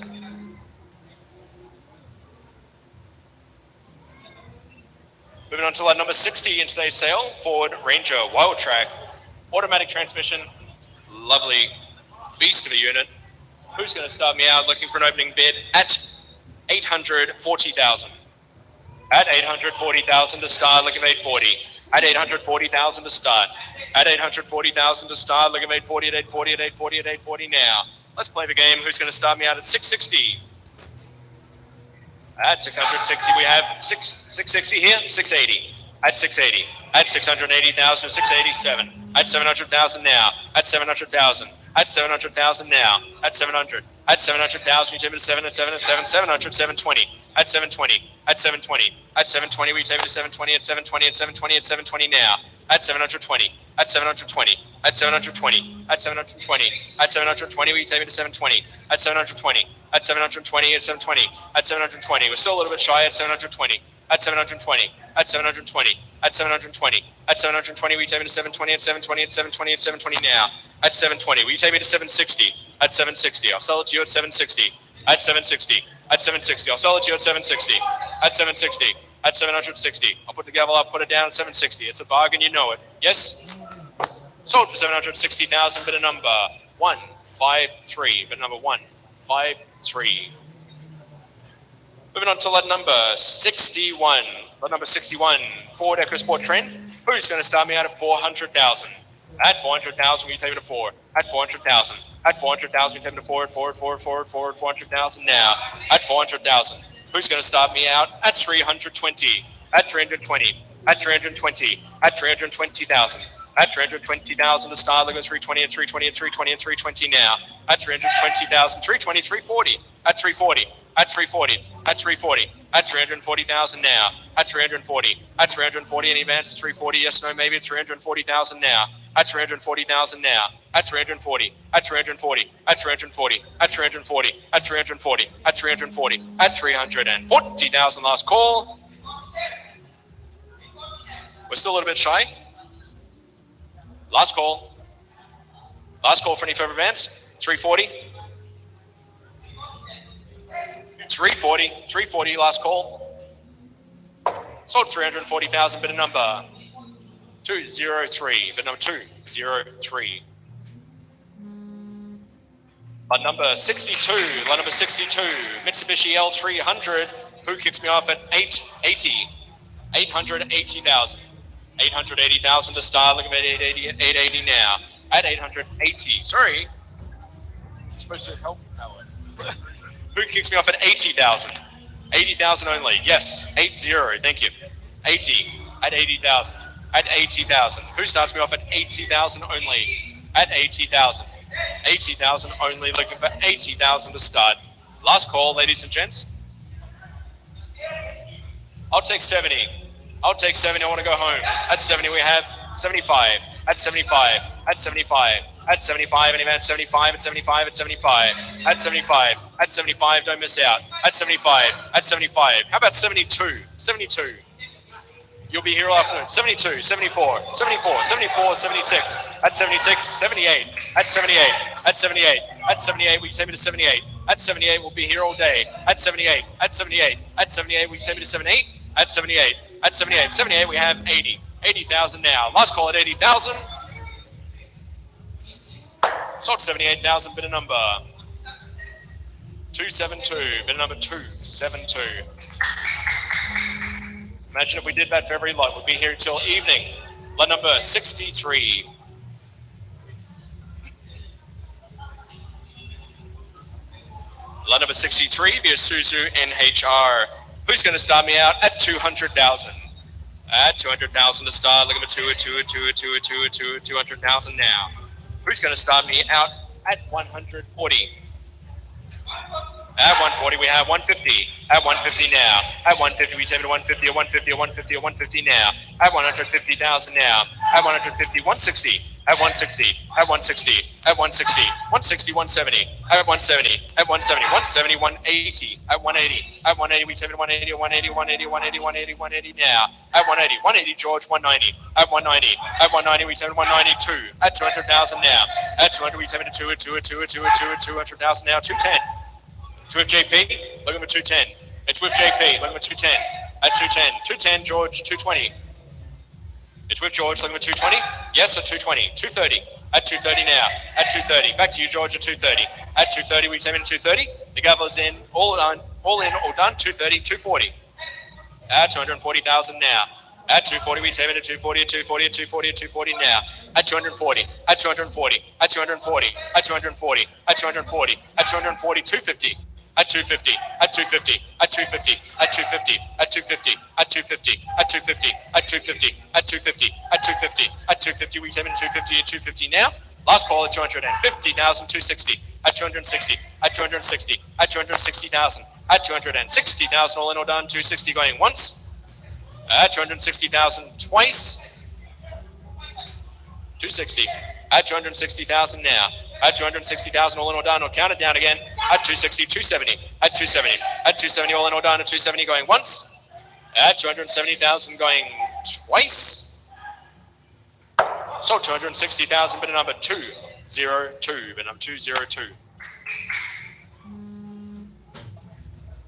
Moving on to lot number 60 in today's sale, Ford Ranger Wild Track, automatic transmission, lovely beast of a unit. Who's going to start me out looking for an opening bid at 840,000? At 840,000 to start, looking at 840. At 840,000 to start. At 840,000 to start, looking at 840 at 840 at 840 at 840 now. Let's play the game. Who's going to start me out at 660? At 660, we have 660 here, 680. At 680. At 680,000, 687. At 700,000 now. At 700,000. At 700,000 now. At 700. At 700,000, we take it to 7 at 7 at 7, 700, 720. At 720. At 720. At 720, we take it to 720 at 720 at 720 at 720 now. At 720. At 720. At 720. At 720. At 720, we take it to 720. At 720. At 720 at 720. At 720. We're still a little bit shy at 720. At 720. At 720. At 720. At 720, we take it to 720 at 720 at 720 at 720 now. At 720, will you take me to 760? At 760, I'll sell it to you at 760. At 760. At 760, I'll sell it to you at 760. At 760. At 760, I'll put the gavel up, put it down at 760. It's a bargain, you know it. Yes? Sold for 760,000, bid a number 153. Bid number 153. Moving on to lot number 61. Lot number 61, Ford EcoSport Trend. Who's going to start me out at 400,000? At 400,000, we take it to 4. At 400,000. At 400,000, we take it to 4, 400,000 now. At 400,000. Who's going to start me out? At 320. At 320. At 320. At 320,000. At 320,000 to start. Look at 320 at 320 at 320 at 320 now. At 320,000. 320, 340. At 340. At 340. At 340. At 340,000 now. At 340. At 340. Any advance? 340. Yes, no, maybe. At 340,000 now. At 340,000 now. At 340. At 340. At 340. At 340. At 340. At 340. At 340,000. Last call. We're still a little bit shy. Last call. Last call for any further advance. 340. 340. 340. Last call. Sold 340,000. Bid of number 203. Bid number 203. Lot number 62. Lot number 62. Mitsubishi L300. Who kicks me off at 880? 880,000. 880,000 to start. Look at 880 now. At 880. Sorry. It's supposed to help that one. Who kicks me off at 80,000? 80,000 only. Yes. 80. Thank you. 80. At 80,000. At 80,000. Who starts me off at 80,000 only? At 80,000. 80,000 only. Looking for 80,000 to start. Last call, ladies and gents. I'll take 70. I'll take 70. I want to go home. At 70, we have 75. At 75. At 75. At 75. Any man at 75. At 75. At 75. At 75. At 75. Don't miss out. At 75. At 75. How about 72? 72. You'll be here all afternoon. 72, 74, 74, 74, 76. At 76, 78. At 78. At 78. At 78. Will you take me to 78? At 78, we'll be here all day. At 78. At 78. At 78, will you take me to 78? At 78. At 78. 78, we have 80. 80,000 now. Last call at 80,000. Sold 78,000. Bid of number 272. Bid of number 272. Imagine if we did that for every lot. We'd be here until evening. Lot number 63. Lot number 63, via Suzu NHR. Who's going to start me out at 200,000? At 200,000 to start. Look at the 200,000 now. Who's going to start me out at 140? At 140, we have 150. At 150 now. At 150, we take it to 150, or 150, or 150, or 150 now. At 150,000 now. At 150, 160. At 160. At 160. At 160. 160, 170. At 170. At 170. 170, 180. At 180. At 180, we take it to 180, or 180, 180, 180, 180, 180 now. At 180. 180, George, 190. At 190. At 190, we take it to 192. At 200,000 now. At 200, we take it to 200,000 now. 210. It's with JP, looking for 210. It's with JP, looking for 210. At 210. 210, George, 220. It's with George, looking for 220. Yes, at 220. 230. At 230 now. At 230. Back to you, George, at 230. At 230, we take in 230. The gavel's in, all done, all done. 230, 240. At 240,000 now. At 240, we take it to 240, at 240, at 240, at 240 now. At 240, at 240, at 240, at 240, at 240, at 240, 250. At 250, at 250, at 250, at 250, at 250, at 250, at 250, at 250, at 250, at 250, at 250, we take in 250, at 250 now. Last call at 250,000, 260, at 260, at 260, at 260,000, at 260,000, all in all done, 260 going once, at 260,000 twice, 260, at 260,000 now. At 260,000, all in all done, or count it down again. At 260, 270, at 270, at 270, all in all done, at 270 going once. At 270,000 going twice. So 260,000, bid number 202, bid number 202.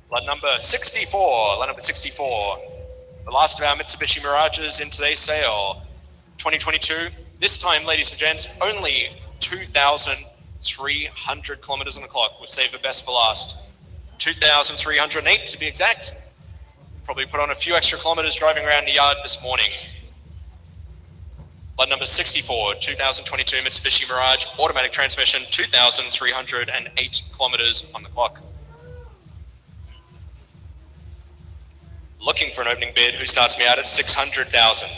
Lot number 64, lot number 64. The last of our Mitsubishi Mirages in today's sale. 2022, this time, ladies and gents, only 2,300 kilometers on the clock. We'll save the best for last. 2,308 to be exact. Probably put on a few extra kilometers driving around the yard this morning. Lot number 64, 2022 Mitsubishi Mirage, automatic transmission, 2,308 kilometers on the clock. Looking for an opening bid, who starts me out at 600,000.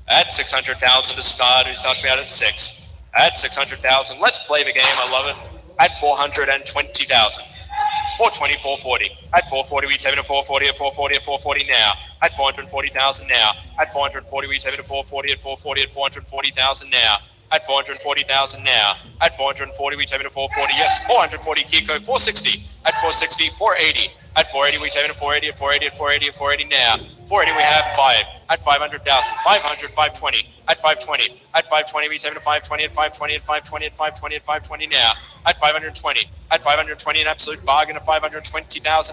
At 600,000 to start, who starts me out at 6. At 600,000, let's play the game, I love it. At 420,000. 420, 440. At 440, we take it to 440, at 440, at 440 now. At 440,000 now. At 440, we take it to 440, at 440, at 440,000 now. At 440,000 now. At 440, we take it to 440, yes, 440, Kiko, 460. At 460, 480. At 480, we take it to 480, at 480, at 480, at 480 now. 480, we have 5. At 500,000, 500, 520. At 520. At 520, we take it to 520, at 520, at 520, at 520, at 520 now. At 520. At 520, an absolute bargain of 520,000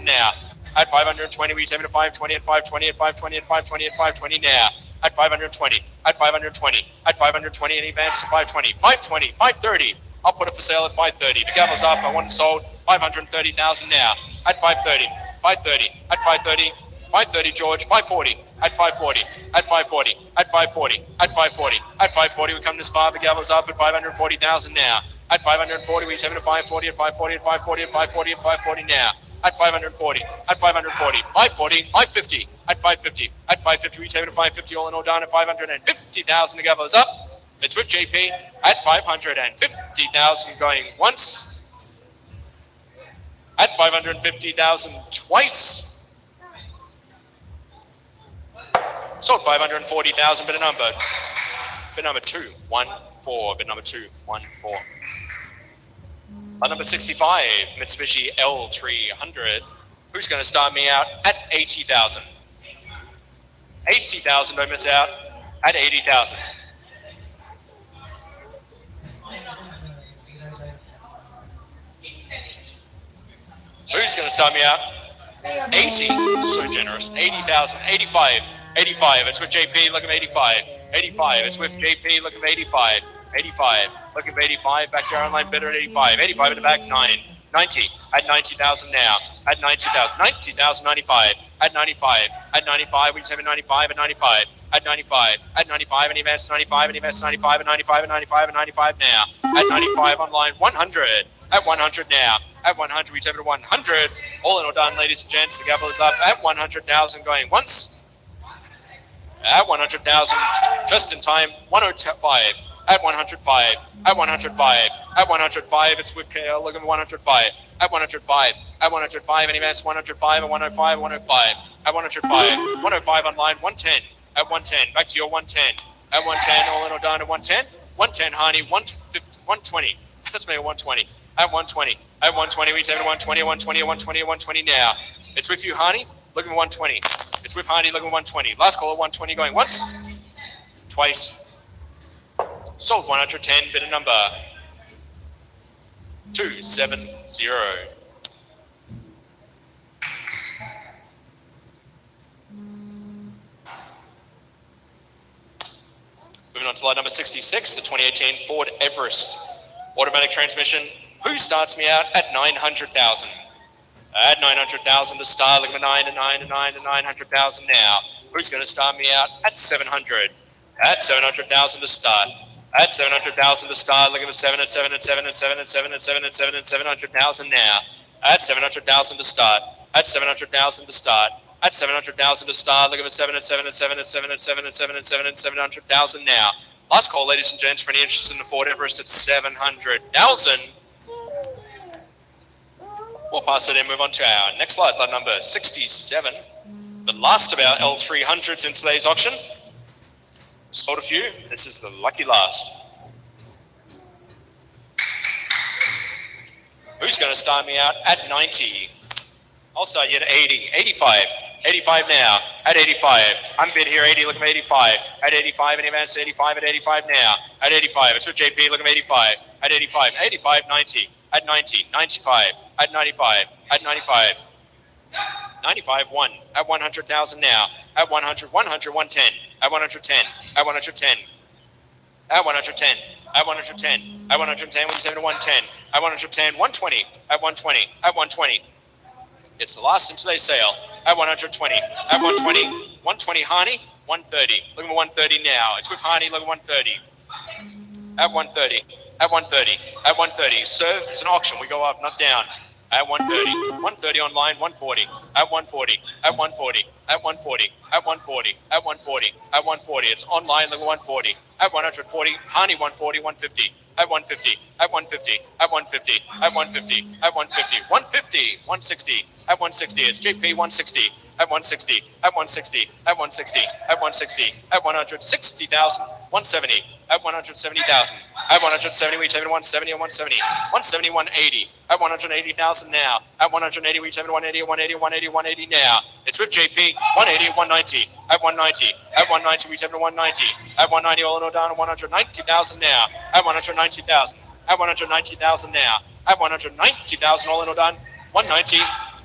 now. At 520, we take it to 520, at 520, at 520, at 520, at 520 now. At 520. At 520. At 520, and advance to 520. 520, 530. I'll put it for sale at 530. The gavel's up. I want it sold. 530,000 now. At 530. 530. At 530. 530, George. 540. At 540. At 540. At 540. At 540. At 540, we come this far. The gavel's up at 540,000 now. At 540, we take it to 540. At 540. At 540. At 540. At 540 now. At 540. At 540. 540. 550. At 550. At 550, we take it to 550. All in all done at 550,000. The gavel's up. It's with JP at 550,000 going once, at 550,000 twice, sold 540,000, bid number 214, bid number 214. Lot number 65, Mitsubishi L300, who's going to start me out at 80,000. 80,000, don't miss out, at 80,000. Who's going to start me out? 80, so generous. 80,000, 85, 85. It's with JP, look at 85. 85, it's with JP, look at 85. 85, look at 85. Back to our online bidder at 85. 85 in the back, 9. 90, at 90,000 now. At 90,000, 90,000, 95. At 95, at 95, we take it 95 at 95. At 95, at 95, and advance 95, and advance 95, and 95, and 95, and 95 now. At 95 online, 100. At 100 now. At 100, we take it to 100. All in all done, ladies and gents. The gavel is up at 100,000 going once. At 100,000, just in time, 105. At 105. At 105. At 105, it's with KL. Look at 105. At 105. At 105, and advance 105, and 105, 105. At 105. 105 online, 110. At 110, back to your 110. At 110, all in all done at 110. 110, Hani, 120. Let's make it 120. At 120. At 120, we take it 120, 120, 120, 120 now. It's with you, Hani. Look at 120. It's with Hani. Look at 120. Last call at 120 going once. Twice. Sold 110. Bid a number 270. Moving on to lot number 66, the 2018 Ford Everest. Automatic transmission. Who starts me out at 900,000? At 900,000 to start. Look at 9 and 9 and 9 and 900,000 now. Who's going to start me out at 700? At 700,000 to start. At 700,000 to start. Look at 7 and 7 and 7 and 7 and 7 and 7 and 7 and 700,000 now. At 700,000 to start. At 700,000 to start. At 700,000 to start. Look at 7 and 7 and 7 and 7 and 7 and 7 and 7 and 700,000 now. Last call, ladies and gents, for any interest in the Ford Everest at 700,000. We'll pass it and move on to our next lot number 67. The last of our L300s in today's auction. Sold a few. This is the lucky last. Who's going to start me out at 90? I'll start you at 80, 85. 85 now, at 85. I'm bid here, 80, look at 85. At 85, and advance to 85, at 85 now. At 85, it's with JP, look at 85. At 85, 85, 90. At 90, 95. At 95, at 95. 95, 1. At 100,000 now. At 100, 100, 110. At 110, at 110. At 110, at 110. At 110, 110 to 110. At 110, 120. At 120, at 120. It's the last in today's sale. At 120. At 120. 120, Hani. 130. Look at 130 now. It's with Harney. Look at 130. At 130. At 130. At 130. Serve. It's an auction. We go up, not down. At 130. 130 online. 140. At 140. At 140. At 140. At 140. At 140. At 140. It's online. Look at 140. At 140. Harney 140. 150. At 150. At 150. At 150. At 150. At 150. 150. 160. At 160. It's JP 160. At 160. At 160. At 160. At 160. At 160,000. 170. At 170,000. At 170, we take it 170 and 170. 170, 180. At 180,000 now. At 180, we take it 180, 180, 180, 180 now. It's with JP. 180, 190. At 190. At 190, we take it 190. At 190, all in all down. 190,000 now. At 190,000. At 190,000 now. At 190,000, all in all done. 190.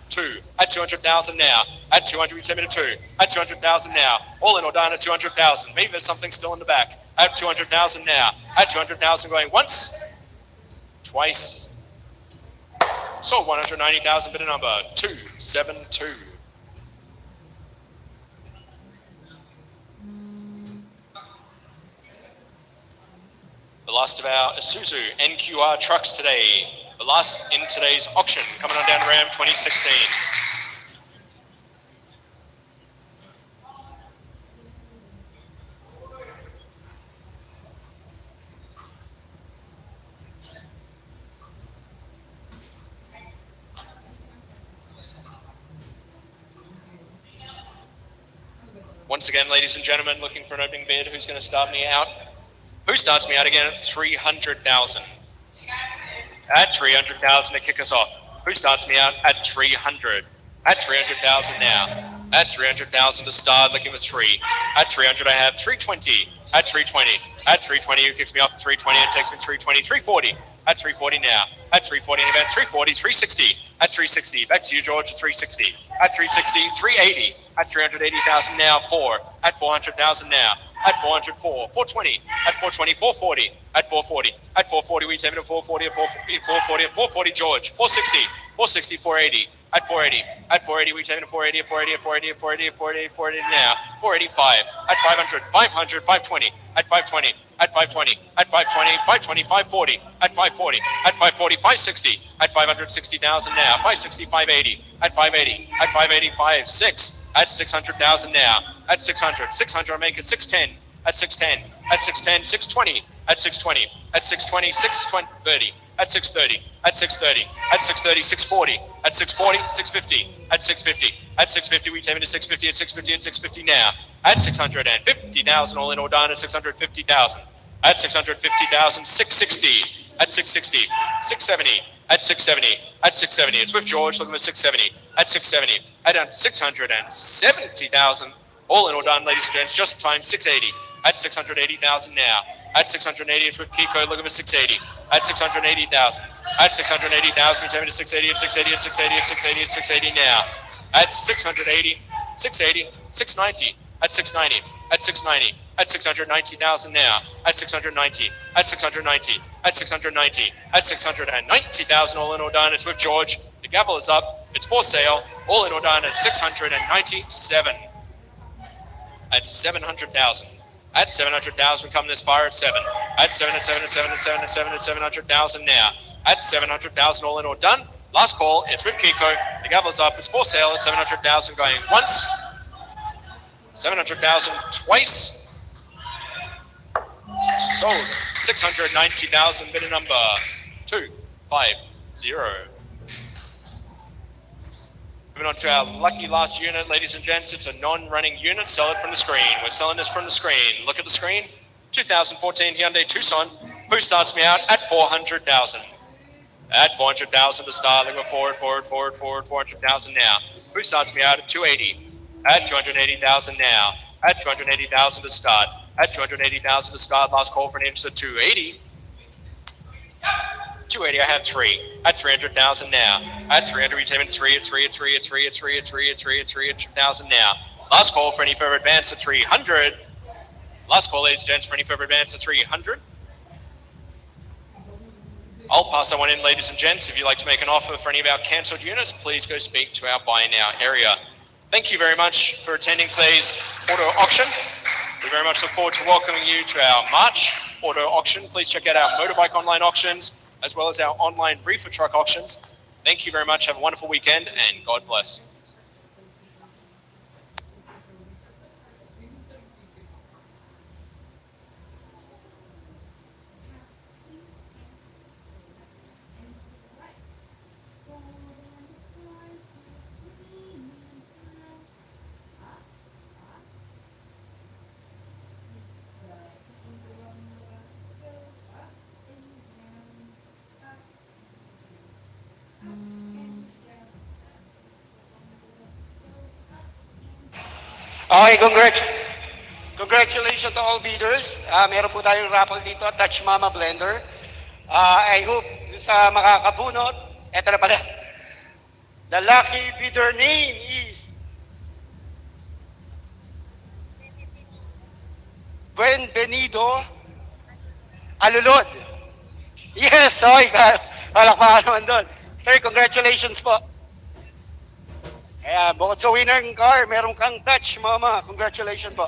2. At 200,000 now. At 200, we take it to 2. At 200,000 now. All in all done at 200,000. Maybe there's something still in the back. At 200,000 now. At 200,000 going once, twice. So 190,000 bid a number 272. The last of our Isuzu NQR trucks today. The last in today's auction, coming on down to Ram 2016. Once again, ladies and gentlemen, looking for an opening bid. Who's going to start me out? Who starts me out again at 300,000? At 300,000 to kick us off. Who starts me out at 300? At 300,000 now. At 300,000 to start, looking for 3. At 300, I have 320. At 320. At 320, who kicks me off at 320 and takes me 320. 340. At 340 now. At 340 in event. 340, 360. At 360, back to you, George, at 360. At 360, 380. At 380,000 now, 4. At 400,000 now. At 404, 420. At 420, 440. At 440. At 440, we take it to 440. At 440, 440. At 440, George. 460. 460, 480. At 480. At 480, we take it to 480. At 480. At 480. At 480. At 480. 480 now. 485. At 500. 500. 520. At 520. At 520. At 520. 520. 540. At 540. At 540. 560. At 560,000 now. 560. 580. At 580. At 580. 56. At 600,000 now. At 600. 600, make it 610. At 610. At 610. 620. At 620. At 620. 630. At 630. At 630. At 630. 640. At 640. 650. At 650. At 650, we take it to 650. At 650. At 650 now. At 650,000, all in all done at 650,000. At 650,000. 660. At 660. 670. At 670. At 670. It's with George, looking for 670. At 670. At 670,000. All in all done, ladies and gents, just time 680. At 680,000 now. At 680, it's with Kiko, looking for 680. At 680,000. At 680,000, we take it to 680. At 680. At 680. At 680. At 680 now. At 680. 680. 690. At 690. At 690. At 690,000 now. At 690. At 690. At 690. At 690,000, all in all done. It's with George. The gavel is up. It's for sale. All in all done at 697. At 700,000. At 700,000, come this far at 7. At 7, at 7, at 7, at 7, at 7, at 700,000 now. At 700,000, all in all done. Last call, it's with Kiko. The gavel is up. It's for sale at 700,000, going once. 700,000 twice. Sold. 690,000, bidder number 250. Moving on to our lucky last unit, ladies and gents. It's a non-running unit. Sell it from the screen. We're selling this from the screen. Look at the screen. 2014 Hyundai Tucson. Who starts me out at 400,000? At 400,000 to start. Look at forward, 400,000 now. Who starts me out at 280? At 280,000 now. At 280,000 to start. At 280,000 to start. Last call for an inch at 280. 280, I have 3. At 300,000 now. At 300, we take in 3 at 3 at 3 at 3 at 3 at 3 at 3 at 3 at 3,000 now. Last call for any further advance at 300. Last call, ladies and gents, for any further advance at 300. I'll pass that one in, ladies and gents. If you'd like to make an offer for any of our cancelled units, please go speak to our buy now area. Thank you very much for attending today's auto auction. We very much look forward to welcoming you to our March auto auction. Please check out our motorbike online auctions as well as our online reefer truck auctions. Thank you very much. Have a wonderful weekend and God bless. Okay, congratulations to all bidders. Meron po tayong raffle dito, Touch Mama Blender. I hope sa makakabunot, eto na pala. The lucky bidder name is Buenvenido Alulod. Yes, okay. Palakpakan naman doon. Sir, congratulations po. Kaya bukod sa winner ng car, meron kang Touch Mama. Congratulations po.